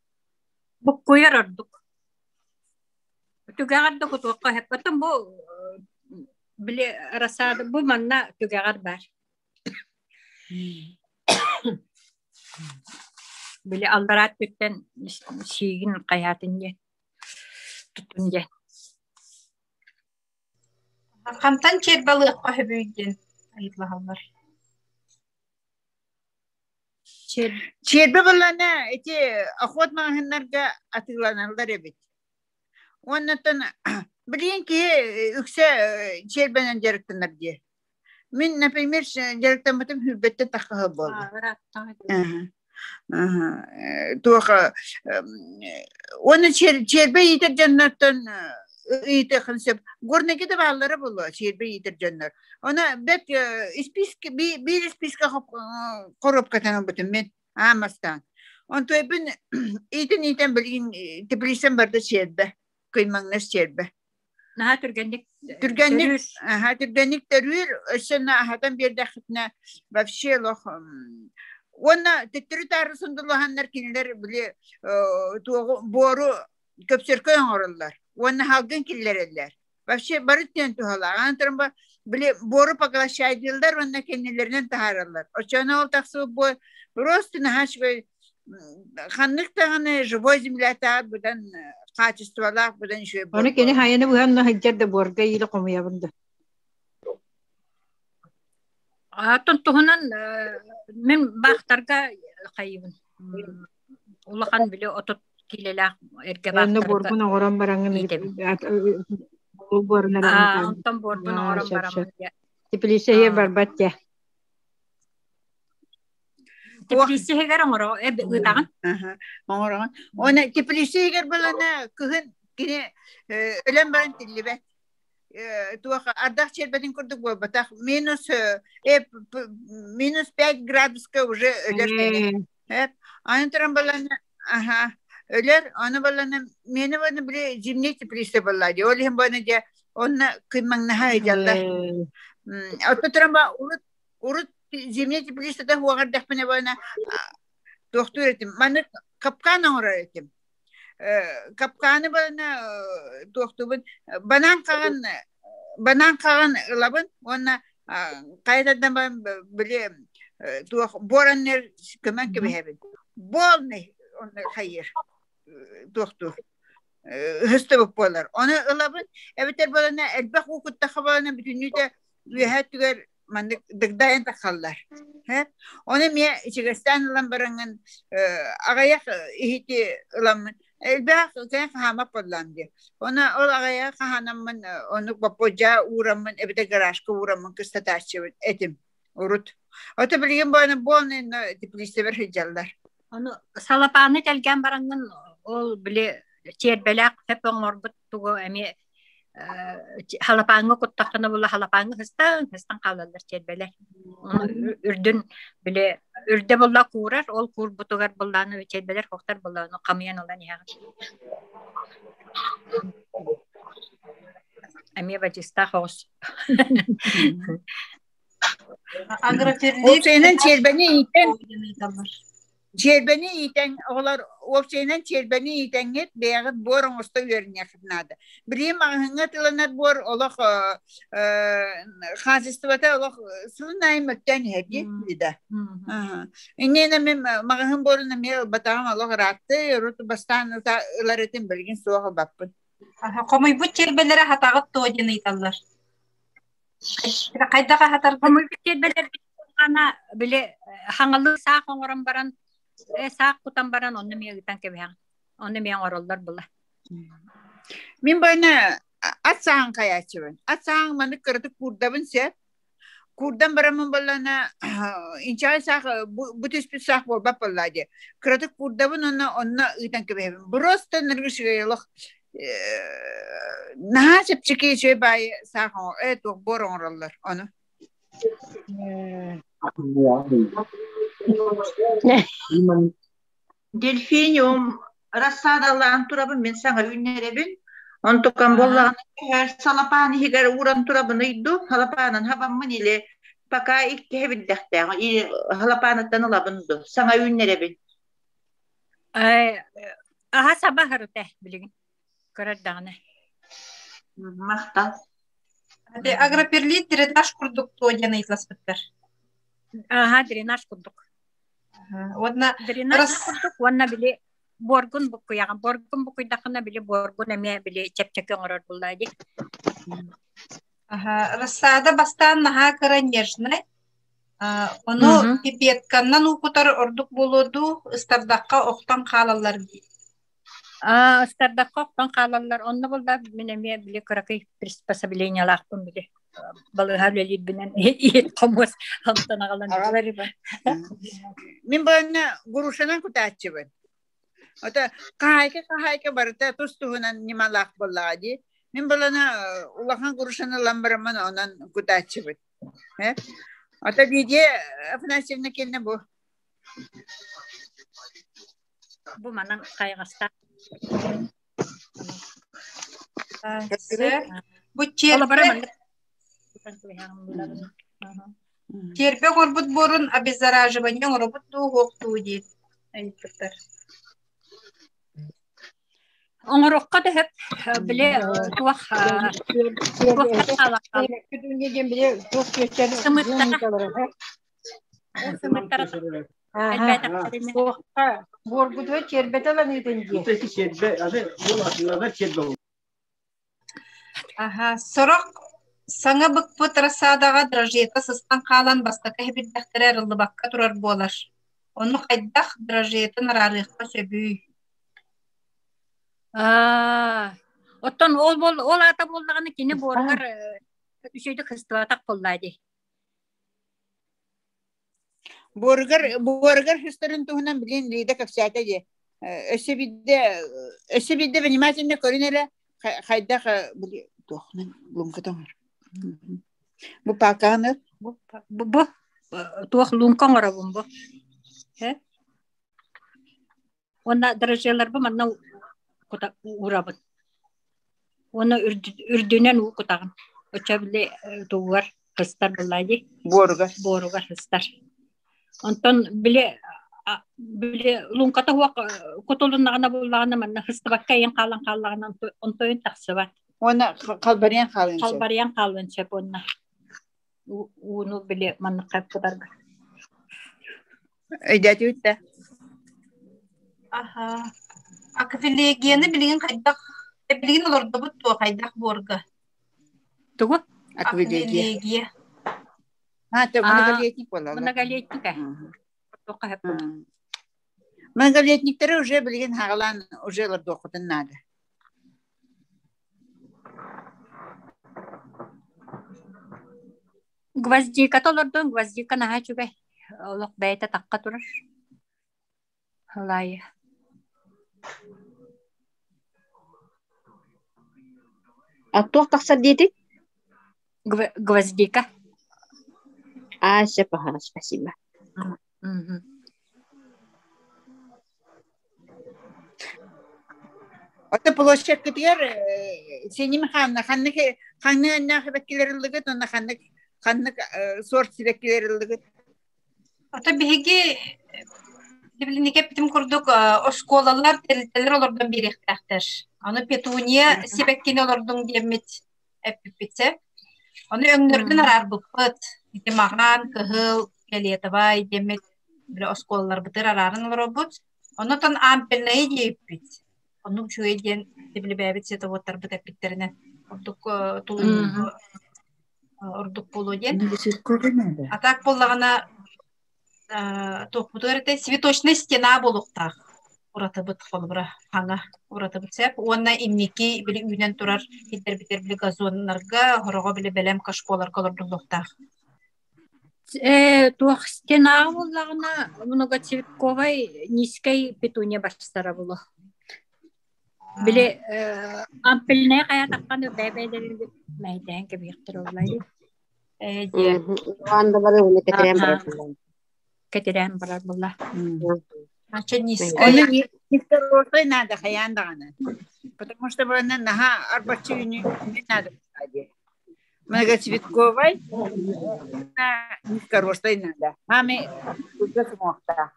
Bu kuyarardık. Tüge gardı kutuqa hep katun bu bili rasada bu manna tüge gar bar. Bili aldarat bitten şiğin kayatın ye. Tutun ye. Kamtan çerbalı kahbüydün. Ayıplahalar. Çerbe bulana eti akhwat mahınlarga atılanırlar evet. Ondan bilin ki ükse çerbenen gerektinler diye. Min например gerekten batum hübbette takahı bol. Tuha onu çerbe yitir cennetten yitir konsep. Gorne gidip ağları bulu çerbe yitir cennet. Ona bet ispisk bir ispiska korup katan batum men amastan. On tu ebin iten bilin tiplisen barda çerbe. Kıymangnes çerbe. Naha türgenlik terür sana hadan bir dakikne вообще лох ona tetri tarısındalanlar kinler bile boru köpsürkü yanarlar ona halkın killerler вообще barıtyan tuhala antırma bile boru pakalaşaydılar ona kendilerinin taharlar o çana ol taksı bu просто nahaş ve kanlık tane живой земля ta budan kачестволах budan şey bu. Onu kene hayene bu hanna hajjar da borga ile komuya bunda. Tontohunan men baxtarga kayın. Ulakan bile otot kilelah erge baxtarga. Onu borguna oran barangın. Bu bornara. Ondan borguna oran barangın. Tiplise barbat ya. Tiplise hegar ngoro utagan. Ngoro. Ona tiplise hegar balana kıhın kine ölen baran tillibet. туох ардах чербетин курдук бол батах минус 5 градуска уже өлер. Аны туран баланы өлер, аны баланы мені баны біле зимний теплисе балады. Ол хем баны де онна кыймаңнаха эжалда. Отто туран ба урут зимний теплисе да хуагардах баны баны доктор этим. Маны капкан оңра этим. Капканы бана доктор банан каган лабын онна кайдадан бан биле бораннер көмөн кебебин болны онна хайыр доктор хөстөбөк болар оны лабын эбетер балана элбак укутта хабана бүтүнүдө үһәтүгөр мандык дыгдайын такаллар оны ме чигестан ламбаранган агаяк ихити ламын Elbette kan kahama podlandı. Ona olaya kahanamın onu bapoca uğramın evde garajka uğramın kısta taşçı etim urut. Ota bilgin bana bolun dipliste ver hijallar. Onu salapanı gelgen barangın ol bile çerbelak hep orbut tuğu emi halapanı kuttakını bula halapanı hıstan kalırlar çerbelak. Onu ürdün bile ürde bulla kurar, ol kur butugar bullanı ve çelbeler koktar bullanı kamayan olan ya. Amiye bacısta hoş. O senin çelbeni yiten olar o senin çelbeni yiten hep beyaz borun usta görünüyor kınadı. Birim ahınga tılanat bor olak xasistibata olak sılınayım ötten hedi de. İnnene men mağın boruna me batağım olak rattı rutu bastan ularetin bilgin soğuk bappın. Komoy bu çelbelere hatağıt toğdini itallar. Kaydağa hatar komoy bu çelbeler bana bile hangalı sağ kongoran baran sağ kutan baran onu mi gitan kebehan. Onu mi orollar bulla. Min bana at sağın kayaçıvın. At sağın manı kırdı kurdabın set. Kurdan baramın balana inşallah sağ bu tespit sağ bol bapalladı. Kırdı kurdabın ona gitan kebehan. Burası nırgışıyalıq. Naha sepçiki şey bay sağ evet o bor orollar onu. Delfinium rassadalan turabın men sana ünnerebin. On tokan bollan her salapani higar uran turabını iddu halapanan habamın ile paka ikke hebildekte halapanatan olabındı. Sana ünnerebin. Aha sabah harute bilgin. Karadane. Maqtal. Hadi agroperli drenaj kurduk toğdini itlaspıtlar. Aha drenaj kurduk. Wadna drenaj kurduk wana bile borgun buku ya borgun buku dakna bile borgun eme bile çepçeke ngorar bulladı. Aha rasada bastan naha karan yerjne. Onu pipetkandan ukutar orduk buludu istardakka oktan kalallar. Istardakka oktan kalallar onu bulda mineme bile karakay prispasabilinya laktun bile. Balığa lelid binen iyet komos hamtana kalan. Ağaları ben. Min bana guruşanan kutaççı ben. Ota kahayke barıta tustuhunan nimalak bulladı. Min balana ulakan guruşana lambaraman onan kutaççı ben. Ota diye afnasivne kendine bu. Bu manang kaygasta. Bu çerpe çerpe korbut borun abizarajıbanyan robot du hoktu diye. Onurukka da hep bile tuğ halakal. Küdüngeden bile çok geçerli. Sımırtara. Borgudu çerbete lan edince. Peki çerbe adı yol aslında çerbe. Aha, sorok sana bıkpıt rasadaga drajeta sıstan kalan bastaka hepit dehtere arıldı bakka turar bolar. Onu kaydak drajetin rarıqqa söbüy. Otton ol ata boldağını kini borgarüşeydi kıstıvatak bollaydı. Бургер хистерин туһунан билин лиде капсата же. Өсөбидде внимательно көрүнеле хайда Tuhnen lunkatongar. Bu pakanı bu tuh lungkong ora bumbu. Ona dereceler bu manna kuta urabut. Ona ürdünen u kutağın. Öçebile tuğar hıstar bulaydı. Borugar hıstar. Ondan bile lungkata huak kutulun nağına bulağına manna hıstı bakka yan kalan ontoyun taksı var. Ona kalbariyan kalınca. Kalbariyan kalınca bunna. Unu bile manna kayıp kudarga. Öydeti ütte. Aha. Akfiligiyani bilgin kaydak. Bilgin olurdu bu tuğa kaydak borga. Tuğu? Akfiligiyani. Ha, tabii многолетник olan. Многолетник. Tuğa hep bunu. Многолетниктері уже білген хағалан уже ларды оқытын нады. Гвоздика толордун, гвоздика наха чугай. Олық бәйті таққа тұрыр. Халайы. Аттуақ тақсар дейді? Гвоздика. Все погано, спасибо. Ota площадка тигер сеним ханны нахбеккилерлиге тонна ханны сорт сибеккилерлиге. Ota biһиги Дибилинеке битим курдук школалар телтелер олордон беректактер. Аны петуния себеккин олордун демит эппитсе. Аны өңнөрдүн арар буппыт. Итемаган кыгыл келетабай демит бир школалар бытыр арарын олорбут. Онотон ампелнай дейппит. Onun şu edin dibli bebet sete otar bit epitlerine orduk tulun orduk bulu den. Atak bollagana toputorete цветочная стена болуктак. Урата бит холбра хана урата битсеп онна имники били үйнен турар битер били газоннарга хорого били белем кашколар колордуктак. Тух стена боллагана многоцветковой низкой петуния баштара болу. Bile ampelne kaya takkan bebelerin maydan gibi yıktırıyorlar. Anda bana bunu Ketiren bırakırlar. Açın niska. Onun niska ortaya nada kayan dağına. Потому что она нага арбачевни не надо кстати. Многоцветковой на niska ortaya nada. Маме уже смогта.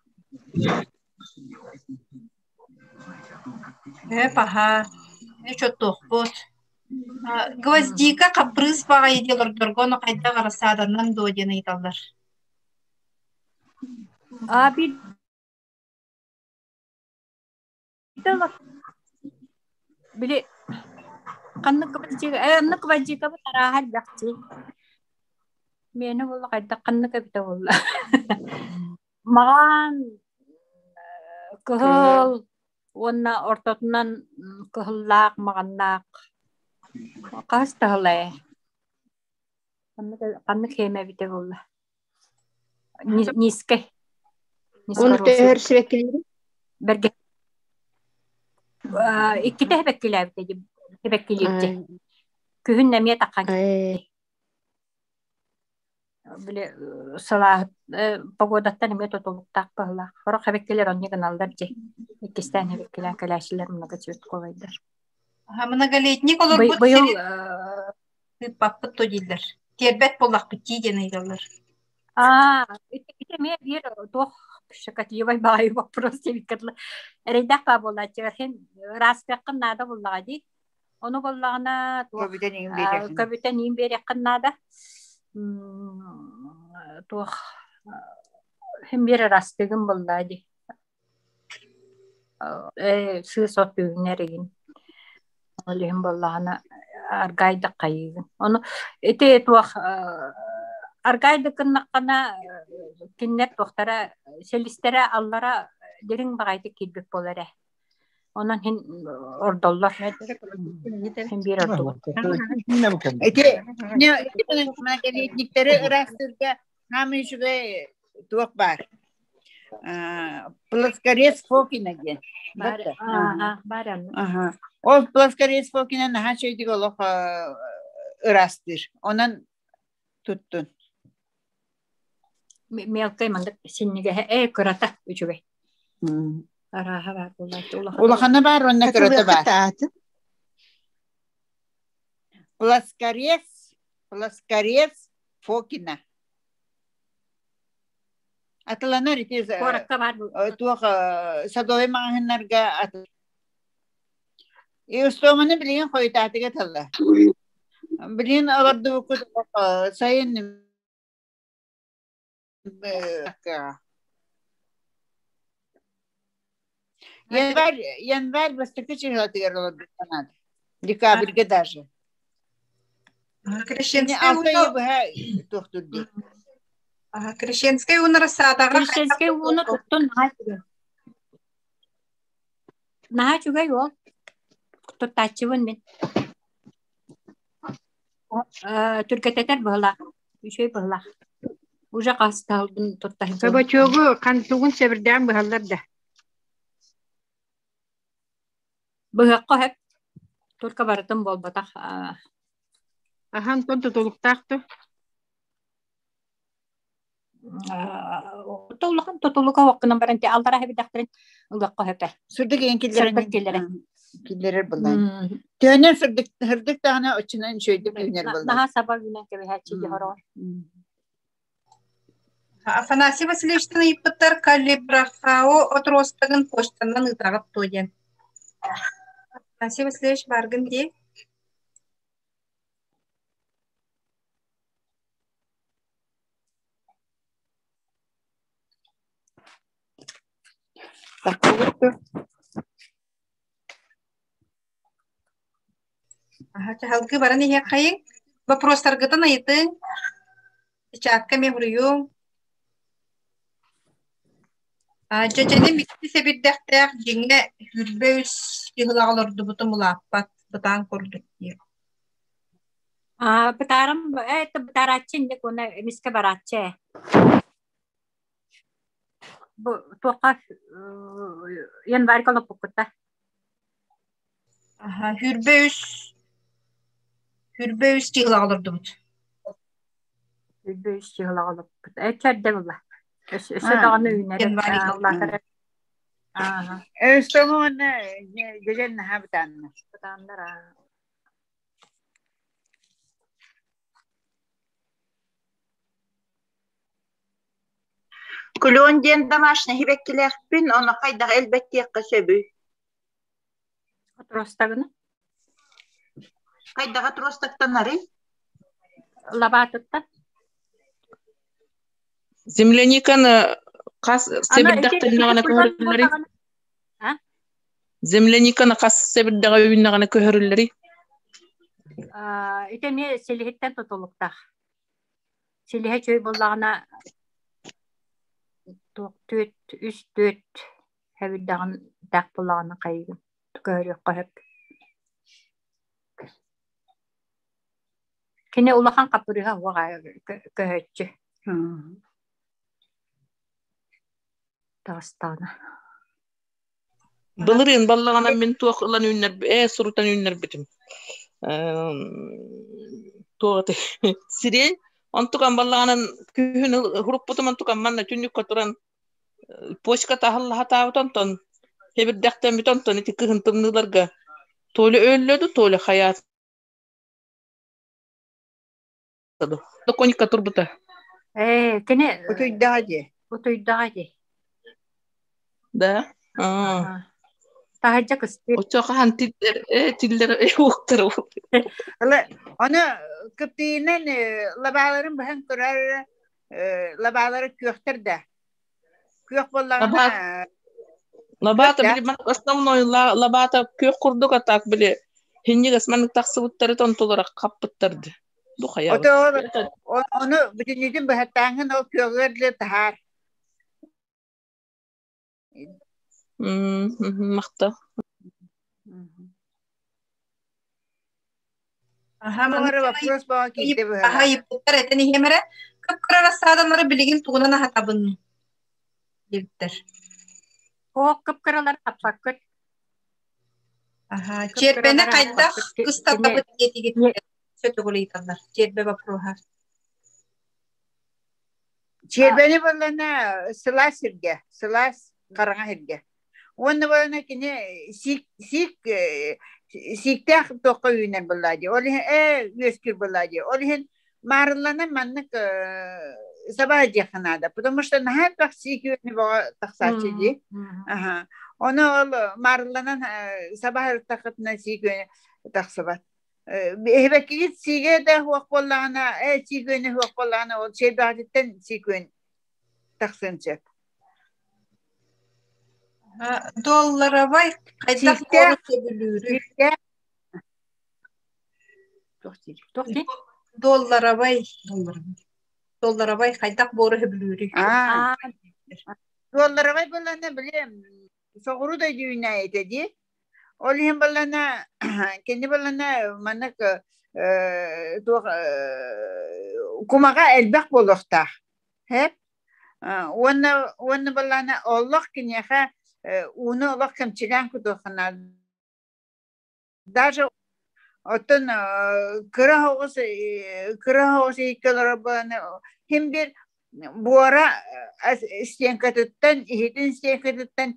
Паха. Что-то вот. Гвоздика капрыз бага идилер доргоно кайда гарасаданан доден айталар. Abi bile kanlık gvоздика bu tarahal bakçı. Mene bolla kayda kanlık bita bolla. Magan kehol Wana ortotnan kehelak makannak. Kas tahle. Kanne keme bite bolla. Niske. Onu tehir sebekkileri? Berge. İki tehbekkiler bite. Tehbekkiler. Kühün nemiye takkan. Bile salah pagodattan nemiye tutuluktak bahla. Horok tehbekkiler onye kanallar je. İkisten tehbekkiler kalaşiler многоцветковайдар. Многолетник olur bu. Bayıl papıt todiller. Terbet bollak bitti dene aydalar. Это мне вера, то, что как его баю вопрос викатла. Рейдах па болла чехен распеккан нада боллагади. Ону боллагана то кабитен имбереккан нада. То hem bir raspegin bolлагади. Sığsot düğünlerin. Олем боллагана аргайда кайын. Ону эте туах Аргайды кыннаккана киннет тохтара селистере аллара дерин багайды килбек боларе. Онан хин ордоллар. Хин бир ордол. Эти многолетниктери ырастырга намышыгы туак бар. Плоскорез Фокина ген. Баран. Ол плоскорез Фокина наха чөйдік олық ырастыр. Онан туттун. Мелкай мандык синниге көрата үчүгэй. Араха бар буллайты улахан. Улахана бар, онна көрата бар. Плоскорез Фокина. Атыланар итез. Коракка бар бу. Туақ садовый мағынларға атыл. Устоманы білген қойтатыға тылы. Білген аларды бүкіл сайын январь бастықы чығылатығар оларды санады. Декабрьге даже. Крещенская уна рассадаға. Крещенская уна туттун наха чугай ол. Туттачывын мен. Түркететер бұғыла. Үшөй бұғыла. Уже қасталдың туттачывын. Кабачогу қантуғын сәбірден бұғалар да. Бұғыққа хеп. Турка барытын бол батақ. Ахан тон тұтылықтақты. Тутулука вакынан баранти алдара хебидахтырын угакка хепе. Сүрдік ең келдерер бұлай. Төнер сүрдік тағына ұчынан шөйдік үйнер бұлай. Наха сабар үйнен кебе хәчиге хорор. Афанасий Васильевичтің иппіттер калибрахау отростығын поштанан ұтағып тойден. Афанасий Васильевич барғын дей. Halkı barın ihe kayın. Вопростаргытын айытың. Чатка меврую. Жачаны микти себирдәхтәк жеңе хүрбөүс йыгылагаларды бутун булаппат бутан көрдүк. Бытарым, это бытарачын дек оны миске барачы. Тоқа январь калып букутта. Хүрбөүс йыгылагаларды бут. Хүрбөүс йыгылагалып бут. Чәрдә була. Өсө даганы үйнәре. Өстөмөн геген хабтан. Бутандара. Күлөн ден домашний хибеккилерпин, оны кайдак элбетте кысөбү. Отростагыны? Кайдак отростактанары? Лабатытта. Земляниканы кас себирдактарына көрүлөри. Земляниканы кас себирдага үйүнөгө көрүлөри. Итене селихеттен тотулукта. Селихе чөй боллагына төт, үс төт хэвиддагын дак боллагына кайгын. Көрөк кайып. Кене улахан капырыга уга көһөтчү. Тастана. Былырын баллагана мен туакылан үйнөр, сурутан үйнөр битим. Туаты сирен антукан баллаганан күһүн хуруппутум антукан манна түнүккө туран почка тахалла хатаабытон тон хебирдактен битон тон ити кыгынтымныларга толу өллөдү толу хаят. Доконика турбута. Кене утуйдади. Да. Тахаджа кысты. Очока тиллер уктар. Аны кыптыйнан лабаларын бахан көрөр лабалары көктөрдө. Кök боллагына лабата били основной лабата кök курдук атак били хиннигес мен таксыбыттары тонтолора каппыттарды. Бу хая. Оны бүтүнүдүн бахаттаңын ол көгөрлө тахар. Мақта. Вопрос баа кийди бу. Иппиттер этени хемере кыпкыра рассаданлары билигин тугунана хатабын. Дебиттер. О, кыпкыралар таппаккыт. Ага, чербене кайдах кыстата бит кетиги сөтө гулыйталар. Чербе бапруха. Чербени болана сылас ирге, сылас караңа ирге. Оны болана кине сиктах тоққа үйнен болады. Олы өскір болады. Олы марылана маннык сабаға жеханада. Потому что нахай бақ сик үйні баға тақсачы де. Оны ол марыланан сабаға тақытына сик үйні тақсабат. Хебеккегит сиге де хуақ болағына, сик үйні хуақ болағына ол шейбағдеттен сик үйні тақсынчат. Долларовай кайдах бору себилүүрү. Долларовай кайдах бору себилүүрү. Долларовай болана билем. Соғыру да дүйіне етеді. Ол хем болана, кенде болана манак кумаға әлбәк болуқтақ. Хеп? Оны болана Аллах кенеха уны Аллах кемчилен кудохана. Даже отын кырахоғыз икелері болана хем бір буара стенкатыттан, ихетін стенкатыттан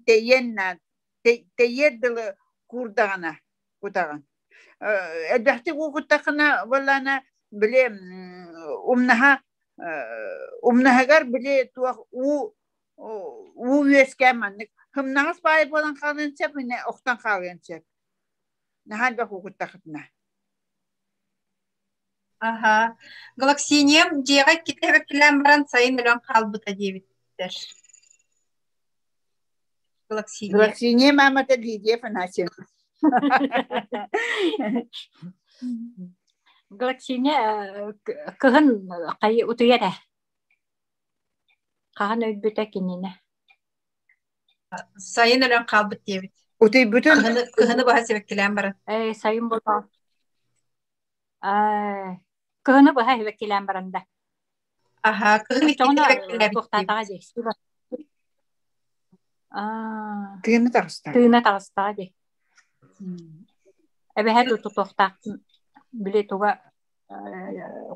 тейерділі курдағана кутаған. Әлбәқті құқыттақына болана біле умнахагар біле туақ у өскәманнык. Хымнағыз бай болан қалынча, міне оқтан қалынча. Нахал бақ құқыттақытына. Ага. Галаксинем жеға кетебек кілем баран сайын үлен қалбыта дебіттер. Галаксинем амата лидия фанасин. Галаксине кығын қайы ұтуяда. Қаған өйбіті кеніне. Сайын үлен қалбыт дебіт. Ұтуй бүтін? Кығыны баға себек кілем баран. Сайын бола. Кығыны баға себек кілем баранда. Аха, кығыны кетебек кілем баранда. Тыйны тағыстағы. Тыйны тағыстағы де. Әбәхәді тұтуқтақ біле туға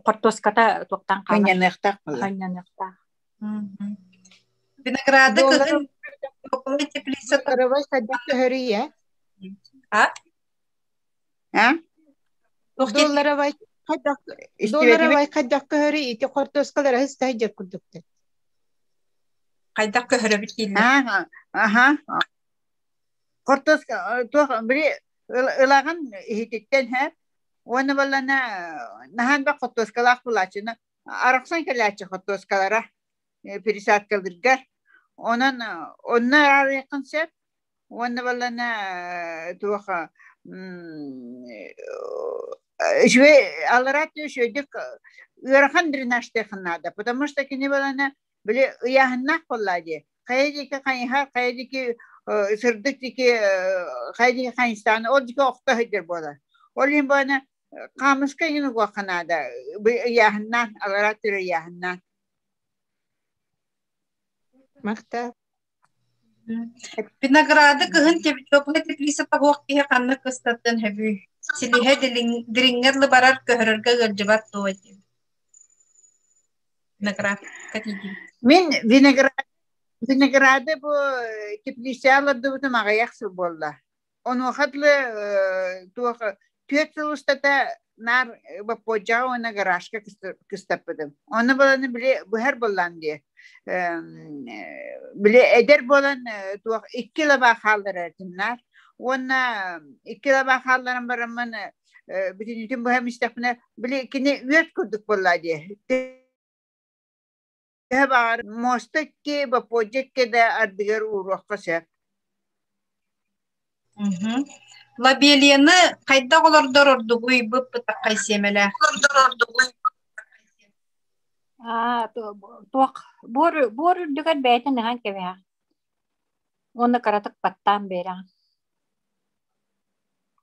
қортоската тұқтан қалар. Ханянықтақ бұла. Ханянықтақ. Винограды кығын тоқылы теплица. Долларовай қадақ көхірі, е? А? Долларовай қадақ көхірі, ете қортоскалар әсті жер күрдікті. Қайдақ көхірі біткелі. Аха. Қортоска, біле ылаған хитеттен хәп. Оны болана нахан ба қортоскалақ бұлачыны. Арақсан кәләчі қортоскалара пересадкалыргар. Онна арайқын сәп. Оны болана туаха жве алараты шөйдік ырхан дренажтықынады. Потому что кені болана біле ұяғыннақ болады. Қайдекі қайыға, қайдекі сырдықтекі, қайдекі қайынстаны, ол декі оқты høйдер болады. Ол ең болана қамысқа ені қоқынады. Ұяғыннан, алараты ұяғыннан. Мақта. Винограды кығын теплі теплиса тағуақ кеге қанны қыстаттын әбі. Силиhe дiringer barar köhörörgө gılcıbat doğaydı. Vinograd katidi. Min vinogrады bu teplisiyalarda bu mağayaqsı bolla. Onu xatlı tuğ tüyetsulustata nar bapocağı ona garajka kıstapadım. Onu bolanı bile bu her bollan diye. Bile eder bolan tuğ 2 kilo baxallar etimler. Ona 2 kilo baxalların baramın bütün bu hem istafına bile kine üyet kurduk bolla diye. Hebar mostak ki bapojek ke de ardigar uğrak sep. Labeliyeni kayda olar dorordu guy bu takay semele. Bor dukat beten han keve. Onu karatık pattan bera.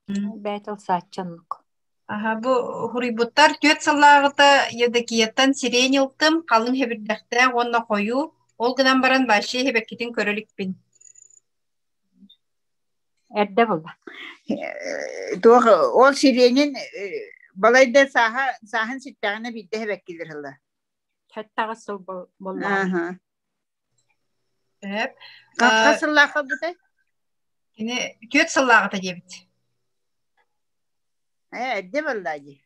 Betel saçanlık. Aha bu huributlar tüet salağıda yedekiyeten sireniltim kalın hebirdekte onu koyu Ол гынан баран башы hebekkitin körülükpin. Erde bulda. Tuğ ol Siriye'nin balayda sahan sittağına bitti hebekkilir hılla. Hatta asıl bulda. Aha. Hep. Kasıllağı kaldı? Yine köt sallağı da debit. Erde vallahi.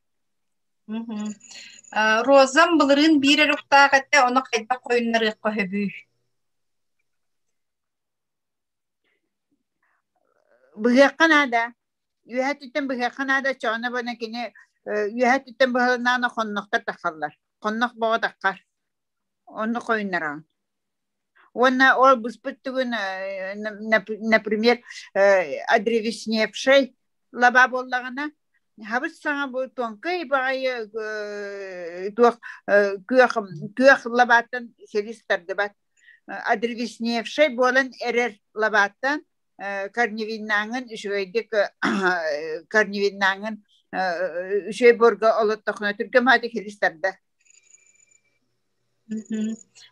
Rozam bılırın bir erukta katta onu kayda koyunları kohöbü. Bıhakkan ada. Yuhatitten bıhakkan ada çoğuna bana kine yuhatitten bıhakkan konnukta takallar. Konnuk bağa takar. Onu koyunları. Ona ol buspıttığın например адревесневший лаба боллағына Habis sana bu tonkay bağıyı kök labattan selistar debat adrevesnevşey bolan erer labattan karnivinnangın şöydik karnivinnangın şöy borga oluttaqına Türkçe hadi selistarda.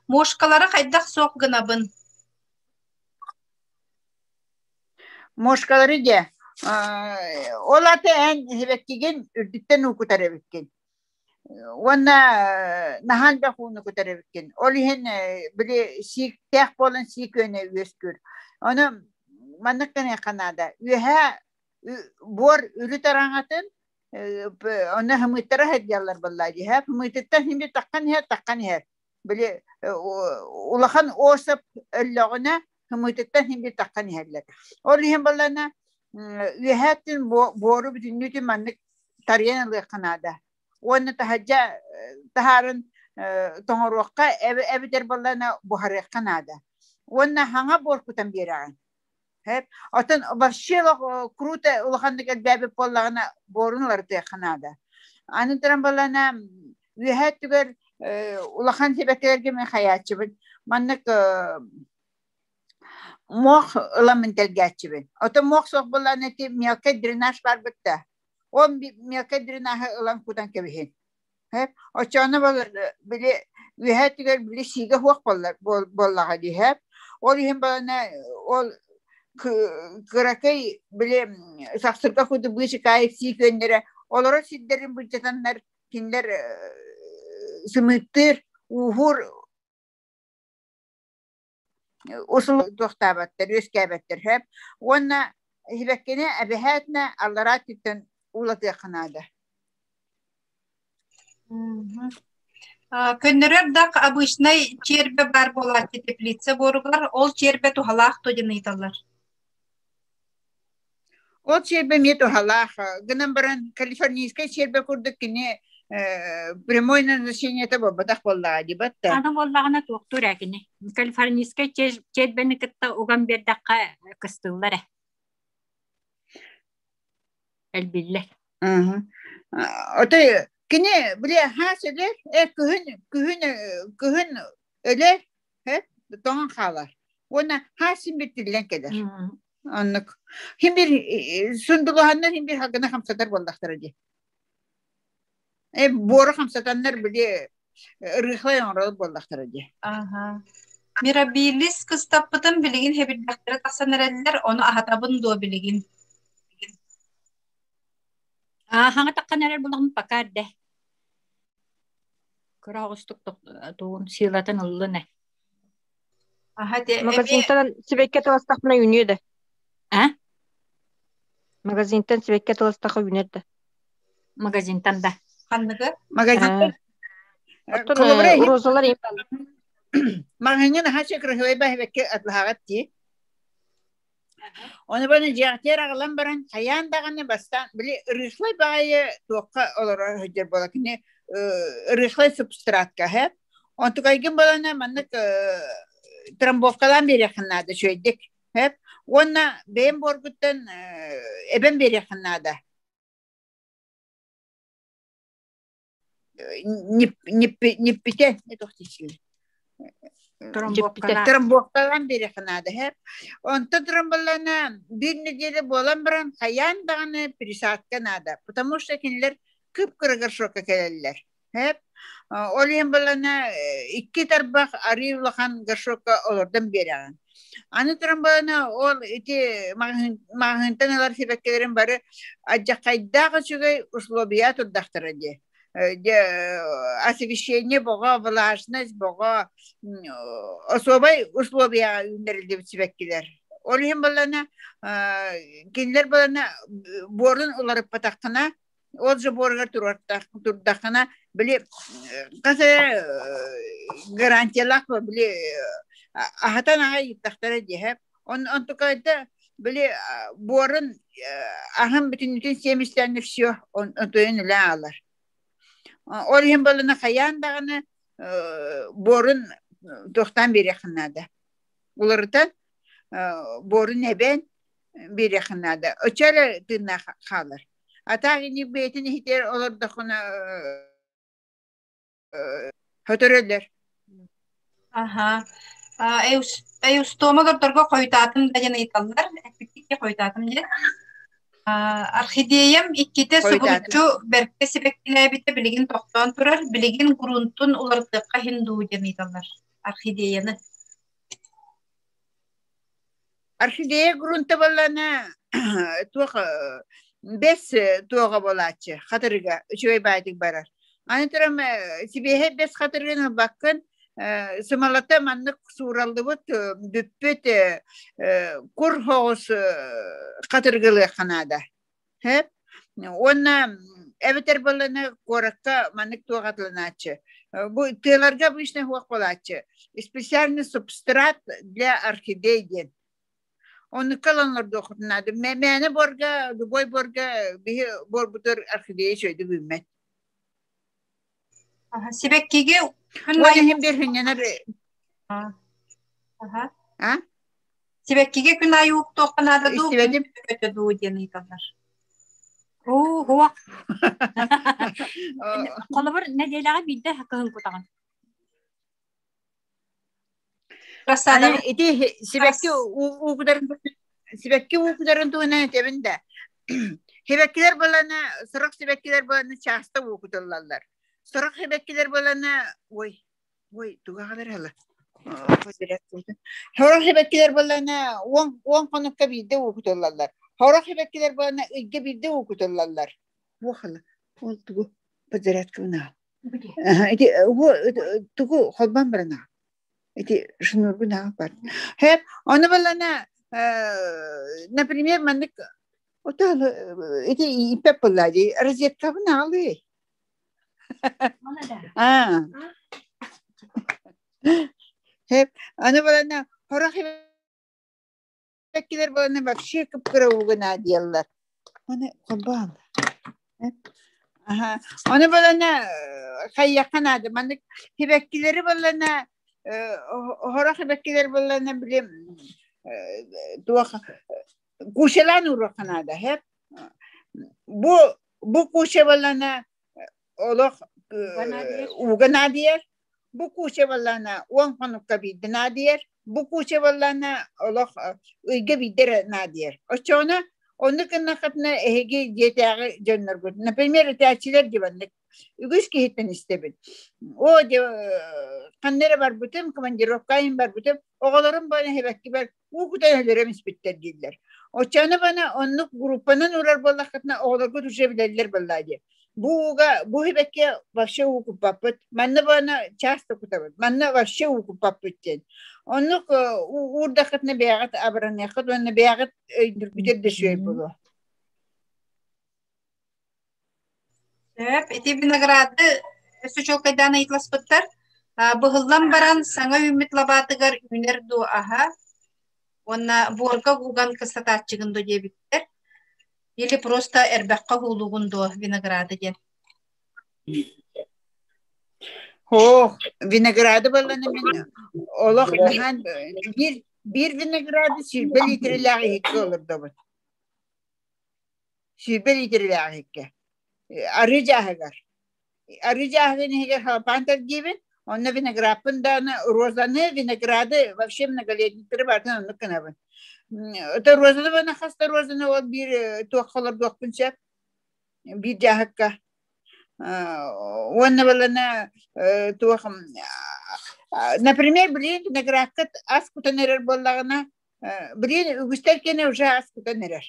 Moşkalara kaydak sok gınabın. Moşkaları de Olate en hebekkigen ürditten ukutarevekkin. Wana nahan da hunu ukutarevekkin. Olihen bile sik tek bolan sik öne üskür. Onu manıkkane kanada. Üha bor ürü tarangatın onu hımıtara hediyalar vallahi. Hep hımıtıttan şimdi takkan her. Bile ulahan osap öllüğüne hımıtıttan şimdi takkan herler. Olihen vallahi Ühetin boru bütün nütü manlık tarihen alığı kanada. Onu tahacca taharın toğruqqa evi derballarına buharı kanada. Onu hanga borkutan birağın. Hep atan başıyla kuruta ulağandık elbebe pollağına borunlar da kanada. Anın taramballarına ühet tüger ulağan sebeklerge men hayatçı bin. Manlık Moh ulamin telgachibin. Oto moh sok bola neti milke drenaj var bitti. O milke drenajı ulan kudan kebihin. Hep o çana bola bile ühetiger bile siga hoq bolla hadi hep. O lihim bola ne o kırakay bile saksırka kudu bu işi kayıp si göndere. Olara sidderin budjetanlar kinler sımıttır uhur usul tohtabattır, yüzkebattır hep. Ona hibekkine abihatna allaratitten ulatı kanada. Könnerer dak abışnay çerbe bar bolar teplitse borular, ol çerbe tuhalaq todinaytalar. O çerbe mi tuhalaq, gınan baran Kaliforniyska çerbe kurduk kine прямое назначение того батах болла дибатта. Ана боллагына тоқтур әкіне. Калифорнийска чедбені кітті оған бердаққа кыстыллары. Әлбілі. Ота kine bile haseler kühün öler hep doğan kalar. Ona hasim bitirilen kadar. Anlık. Hem bir sunduluhanlar hem bir hakkında hamsadar bollakları diye. Boru hamsatanlar bile rıhlayan oralı bollakları diye. Mirabilis kıstapıdın biligin hebildakları taksan erenler onu ahatabın doğu biligin. Hanga takkan erer bulağın pakar de. Kura ağustuk doğun silatan oldu ne? Magazintan sibekket olastakına yünüyordu. Magazintan sibekket olastakına yünüyordu. Magazintan da. Kanlıgı? Magazintan. Rozalar impan. Magazin haçık rıhıvay bahveke atlahagat ki. Onu bana cihatiyar ağılan baran kayan dağını bastan bile rıhlay bağı tuğqa olarak hüccer bolakini rıhlay substratka hep. Onu tukaygın bolana manlık trambovkadan bir yakınladı şöydik hep. Ona benim borguttan eben bir yakınladı. Nippite ne tohtisi. Trambokkalan bir yakınladı hep. Onta trambolana bir nedeli bolan baran kayan dağını prisatkan ada. Потому что kinler kıpkırıgır şoka kelirler. Hep Олиһин балана икки тарбах ариулахан гашока олордан береген. Аны туран балана ол ити магынтаналар себеккелерин бары аджакайдагы чугай условия турдактара де. Освещение бога, влажность бога, особой условия үндерилди себеккелер. Олиһин балана кинлер балана борун уларып патаккана ол же борга турдаккана биле кase гарантиялак биле ахатан ага иттактара дехеп он тукайда биле борун ахам бүтүн семистен все он тоен лалар олиһин балана хаян даганы борун тохтан берехнада улардан борун эбен берехнада очале тына халар атагыны бетин хитер олордохуна хөтөрөлөр. Ага. Эустомагар торго койтатым да жана италлар, эпикке койтатым же. Орхидеям икките сугучу берке себектилебите билигин токтон турар, билигин грунтун улардыкка хинду жана италлар. Орхидеяны. Орхидея грунта балана тух бес туга болачы, хатырга үчөй байдык барар. Аны турам сибеhe бес хатыргын баккын сымалата маннык суралды бут бүппөт кур хоос хатыргылы ханада. Хеп онна эбетер баланы коракка маннык тугатланачы. Бу тыларга бишне хуак болачы. Специальный субстрат для орхидей. Он каланлар дохутнады. Мәне борга, любой борга бихи борбутар орхидея шөйді бүммет. Себеккеге Олиһин берхиннер. Себеккеге күн айук тоқанады ду. Истебедим. Ду дені италлар. Хуа. Қолыбыр нәделаға бидді хақығын құтаған. Ити себекки укударын тугана тебинде. Себеккилер баланы, сырык себеккилер баланы часта укутуллалар. Сырык себеккилер баланы, ой, тугагалар ала. Сырык себеккилер баланы он конукка бидде укутуллалар. Сырык себеккилер баланы игге бидде укутуллалар. Вохала, ол тугу подзарядка на. Ити тугу холбан барана. Эти шнургу напар. Хеп, оны балана, например, маннык, отал, эти ипеп балади, розетка вналы. Хеп, оны балана, хорах хепеккилер балана вообще кыпкыраугана дияллар. Оны колбал. Оны балана хайяканады, маннык хепеккилери балана хорах беккилер баллана билем туаха кушелан ураханада хеп бу куше баллана олох уганадиер бу куше баллана уан ханукка биднадиер бу куше баллана олох уйге бидер надиер очона onu kınakatna ehegi jetagi jönnergut например тачилер диваннык үгүс кехеттен истебин о де каннере бар бүтүм командировкайым бар бүтүм оголорум бана хебекки бар укутайлерем испиттер дилер очаны бана оннук группанын урар боллакатна оголорго түшө билерлер боллади бу хебекке вообще укуп баппыт манна бана часто кутабыт манна вообще укуп баппыттен оннук урдакатна бягат абранякат онна бягат өйдүрбүтер дөшөй болу Эти винограды сучокайдан айтласпыттар. Быһыллан баран саңа үмит лабатыгар үнер ду аха. Онна борга гуган кыстатачыгын ду дебиттер. Или просто эрбакка гулугун ду винограды ден. Винограды баланы мен олох наган bir винограды сирбе литрлеги хикке олорда бут. Сирбе литрлеги хикке. Arıcahıgar. Arıcahıgın hege halpantar gibi. Onunla vinogradın da rozanı vinogradı вообще многолетний vardı onu kanabın. O rozanı bana hasta rozanı o bir tuhaflar dokpunca bir cahıkka. Онна балана туахам. Например, блин, награкат аскутанерер боллагана, блин, үгүстер уже аскутанерер.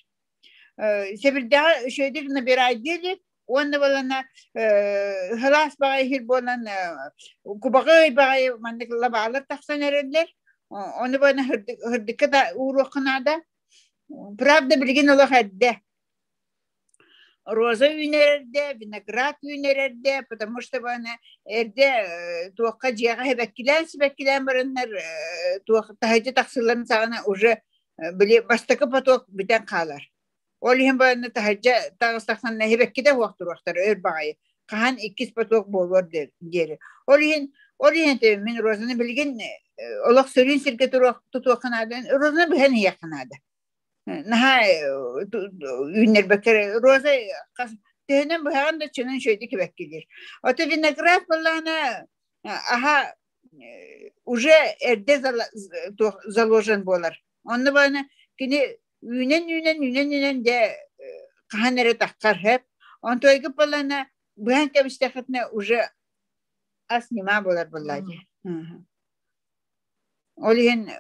Себирдага шөйдик набирай дели, онна балана халас багай хир болан кубагай багай мандык лабалар тахсанерерлер. Оны балана хырдыкка да урокунада. Правда, билген ола хадде. Роза үйнерерде, виноград үйнерерде, потому что бана эрде туакка жиага хебеккилен барыннар тахайты тахсыларын сагана уже биле бастакы поток битен калар. Ол хем бана тахайжа тагыстаксан хебеккиде уактыр өр багай. Кахан 2 поток болор дери. Ол хен мен розаны билген олак сөрүн сирке тутуаканадан розаны билген яканада. Наха үйнер бекер роза тенен бахан да чынын шөйді кебеккелер. Ота виноград балана аха уже эрде заложен болар. Онны бана кини үйнен де каханере таққар хеп. Онтойғы балана бахан кебістеқетне уже ас нема болар баллади. Олин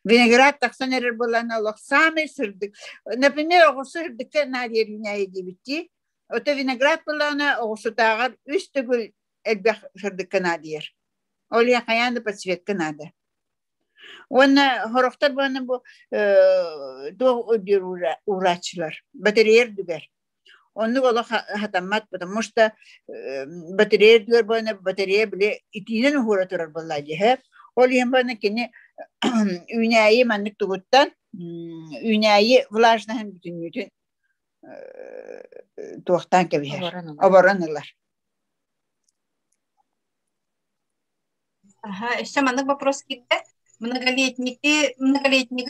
виноград таксан эрер болан алох самый сырдык. Например, огусырдык надер юняй дебити. Ота виноград болана огусутагар үстүгүл элбэх сырдык надер. Олин каянды подсветка надо. Онна хорохтар бана бу до одир урачылар. Батареер дүгер. Онны ола хатаммат, потому что батареер дүгер бана батарея биле итинен хура турар боллади хеп. Ол ембаны кені үйнәйі мәнік тұғыттан, үйнәйі влажнағын бүтін туақтан кәбейер. Оборанылар. Еще манық вопрос кетті. Многолетники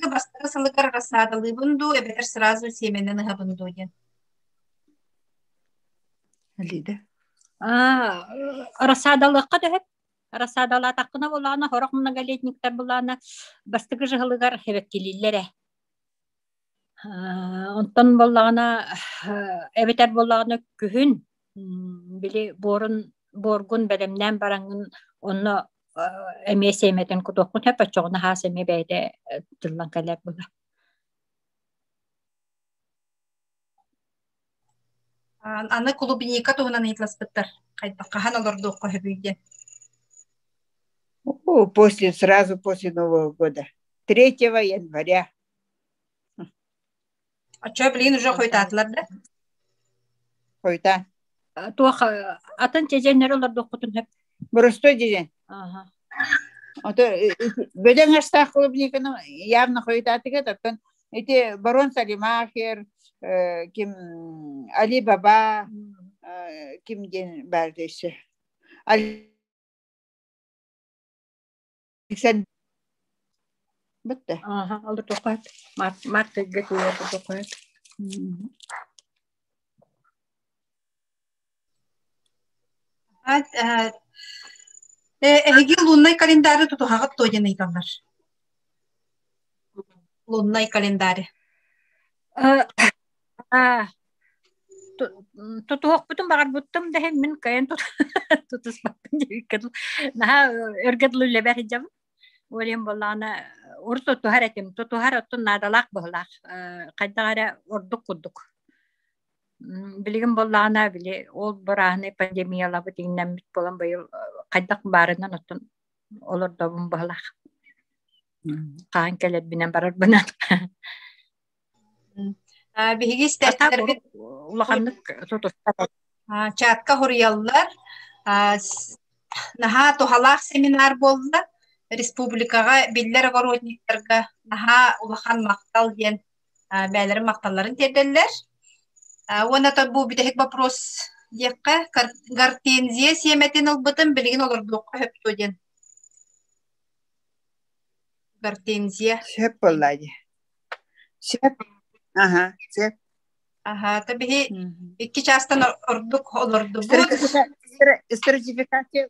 бастығы сылығыр рассадылы бұнду, әбетер сразу семенені ғабынду ден. Әлейді? Рассадылыққа дөп? Рассадала таққына болағына, хорақ многолетниктер болағына бастығы жығылығар хебеккелілері. Онтан болағына, әбетер болағына күхін, білі боргун бәлемнен бараңын, оны әме сейметін күтоқын әпі çoğuna хас әме бәйді жылан кәләп болар. Аны клубника туғынан етласпыттар. Қахан оларды оқы хөбүйден. Сразу после Нового года. 3 января. А что, блин, уже хойтатлар, да? Хойта. Туах, атын тезенер оларды оқытын хөп. Бростой дезен. Бөден аштақ клубниканы явно хойтатыға таттан. Эти барон Салимахер, ким Али Баба, ким ден бәрді іші. Александр. Бітті. Алды тоқайып. Марты гетуерді тоқайып. Әйгі луннай календары тұтуғағыт тойын айталар. Луннай календары. Тұтуғық бұтын бағар бұттым дәхен мен кайын тұтыспақпын дебеккеділ. Наға өргеділі лебәр жабын. Олен болағына ұр тұтуғар әтем. Тұтуғар ұттын надалақ бұғылақ. Қайдағара ұрдық құддық. Білігін болағына біле ол бұрағыны пандемияла бұтыңнан бүт болан байыл қайдақ барынан ұттын олар добын бұғылақ. Қаған кәлет бінен барар бұнан. Биһиги стәттәрбит чатка хурьяллар наха тухалах семинар болды республикага биллер огородниктарга наха улахан мактал ден бәлер макталларын терделлер. Оны та бу битек вопрос декка гортензия семетин албытын билген олар докка хөптө ден. Гортензия Сеп боллади. Сеп. Сеп. Табиһи икки частан ордук олорду. Стратификация.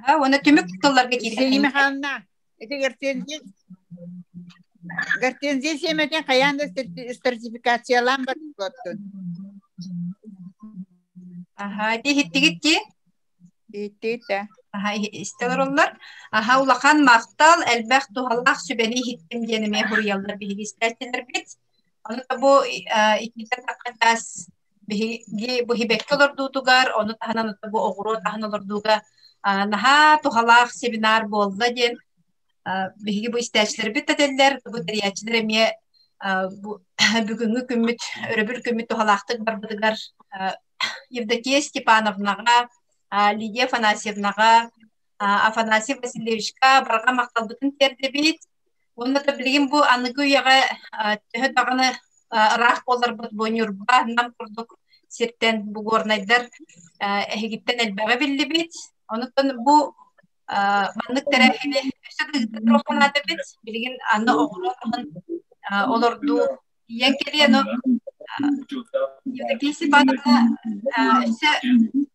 Оны түмүк тылларга кирген. Сейме ханна. Эти гортензия семетин каянда стратификациялан бар. Ди хиттигитти. Иттите. Истелер оллар. Улахан мақтал әлбәқ тухаллах сүбәни хиттим денеме хурьяллар биһиги истәтелер бит. Оны да бу икитен таккатас биһиги бу хибекке олордутугар, оны таханан бу огуро тахан олордуга наха тухаллах семинар болду ден биһиги бу истәчлер бит тәтелләр, бу тәриячилер эме бүгүнгү күмүт өрөбүр күмүт тухаллахтык барбыдыгар Евдокия Степановнага, Лидия Афанасьевнага, Афанасий Васильевичка барға мақталбытын терді бейт. Оны да білген бұл анығы ұяға төхі дағаны рақ болар бұд бонюрба, нам құрдық сертен бұл орнайдар әхегіттен әлбәға білді бейт. Оны бұл маннық тәрәхілі өсі троқанады бейт. Білген аны оғырын оларду ең келе, Евдокия Степановна өсі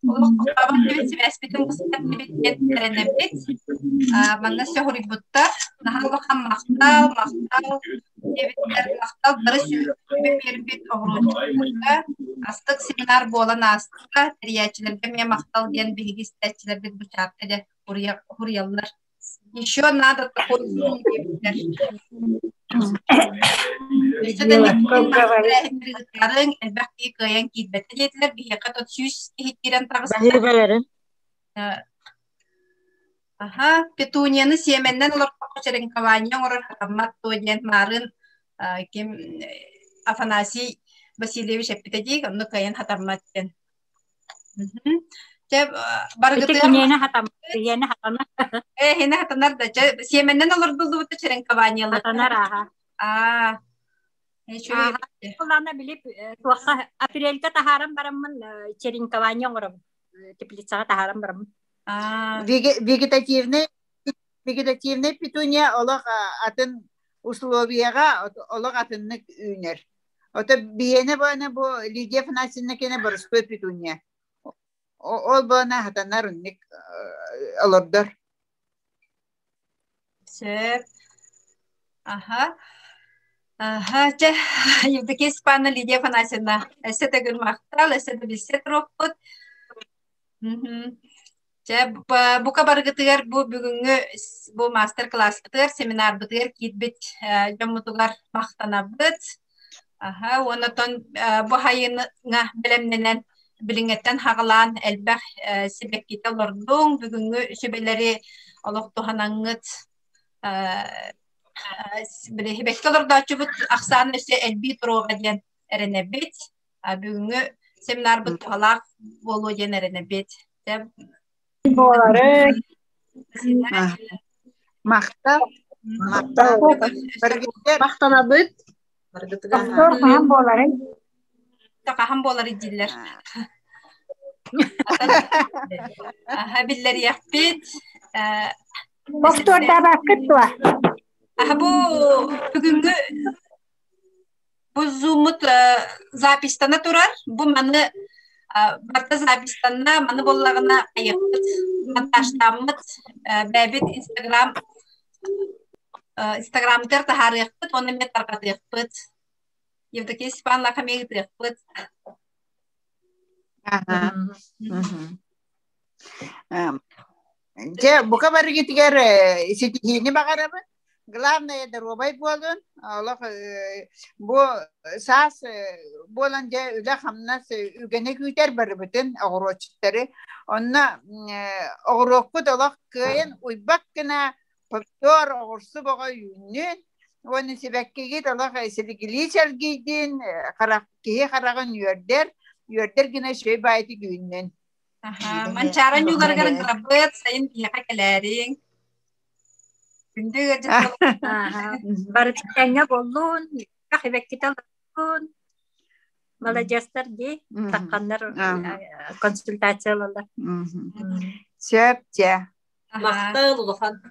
Олық дебет себәспетін қысқат дебет тәрәнәбет. Манна сөхірі бұттар. Нахал бақам мақтал. Дебеттер мақтал дұрыс бербет оғырыншыларға. Астық семинар болан астыққа тәриячілерге мен мақтал ден білгі стәтчілер бет бұчақты де хұрялылар. Еще надо такой зум дебеттер. Әлбәқке көйен кейтбәтті жетілер, бейеқі тот сүйіс кейттірен тағысылар. Петунияны семеннен олар қоқышырын каваниян орыр хатамат тооден марын Афанасий Васильевич әппетедейк, оны көйен хатаматтен. Петунияны хатамат. Хені хатанар да. Семеннен олар бұлды бұты чырын каваниялы. Хатанар аға. Оларна билип апрельга тахарам барамын Черенкование орам теплицага тахарам барамын. Вегетативный петуния олог атын условияга олог атынны үйнер. Ота биене бана бу Лидия Афанасьевна кене борской петуния. Ол бана хатанар үнник олордор. Сеп. Евдокия Степановна, Лидия Афанасьевна, эссе тегір мақтал, эссе де білсе троппыт. Бука баргытыгар бу бүгүнгү бу мастер-класс бытыгар, семинар бытыгар китбит жомутугар мактанабыт. Онотон бу хайыныга билемненен билиңеттен хагылан элбэх себекките олордуң бүгүнгү сөбелери олоктуханаңыт Беккалар да чубут аксан өсе элби туруга ден эренебит. Бүгүнгү семинар бут халак болуу ден эренебит. Болары. Мактанабыт. Мактанабыт болары. Такахан болары диллер. Биллер яхпит. Повтор табакыт туа. Бу бүгүнгү бу зумут запистана турар. Бу маны барта запистанна маны боллагына айыппыт. Монтаждамыт бәбит Инстаграмдер тахарыппыт, оны мен таркатыппыт. Евдокия Степановна камегитыппыт. Бука баргитигер сетихини багарабы. Главное дробай болун. Аллах бу сас болан же үле хамнас үгене күтер барбытын огорочтары. Онна огорокку долак кыйын уйбак кына повтор огорсу бага юннен. Оны себеккеге долак селигиличер гидин каракки караган юрдер гына шөй байты күннен. Манчаран югаргарын крабыт сайын пияка келерин. Барытыктанга болун, кахебеккитал болун. Молодежьтер ди, таккандар консультациялалар. Сөп те. Мактал улухан.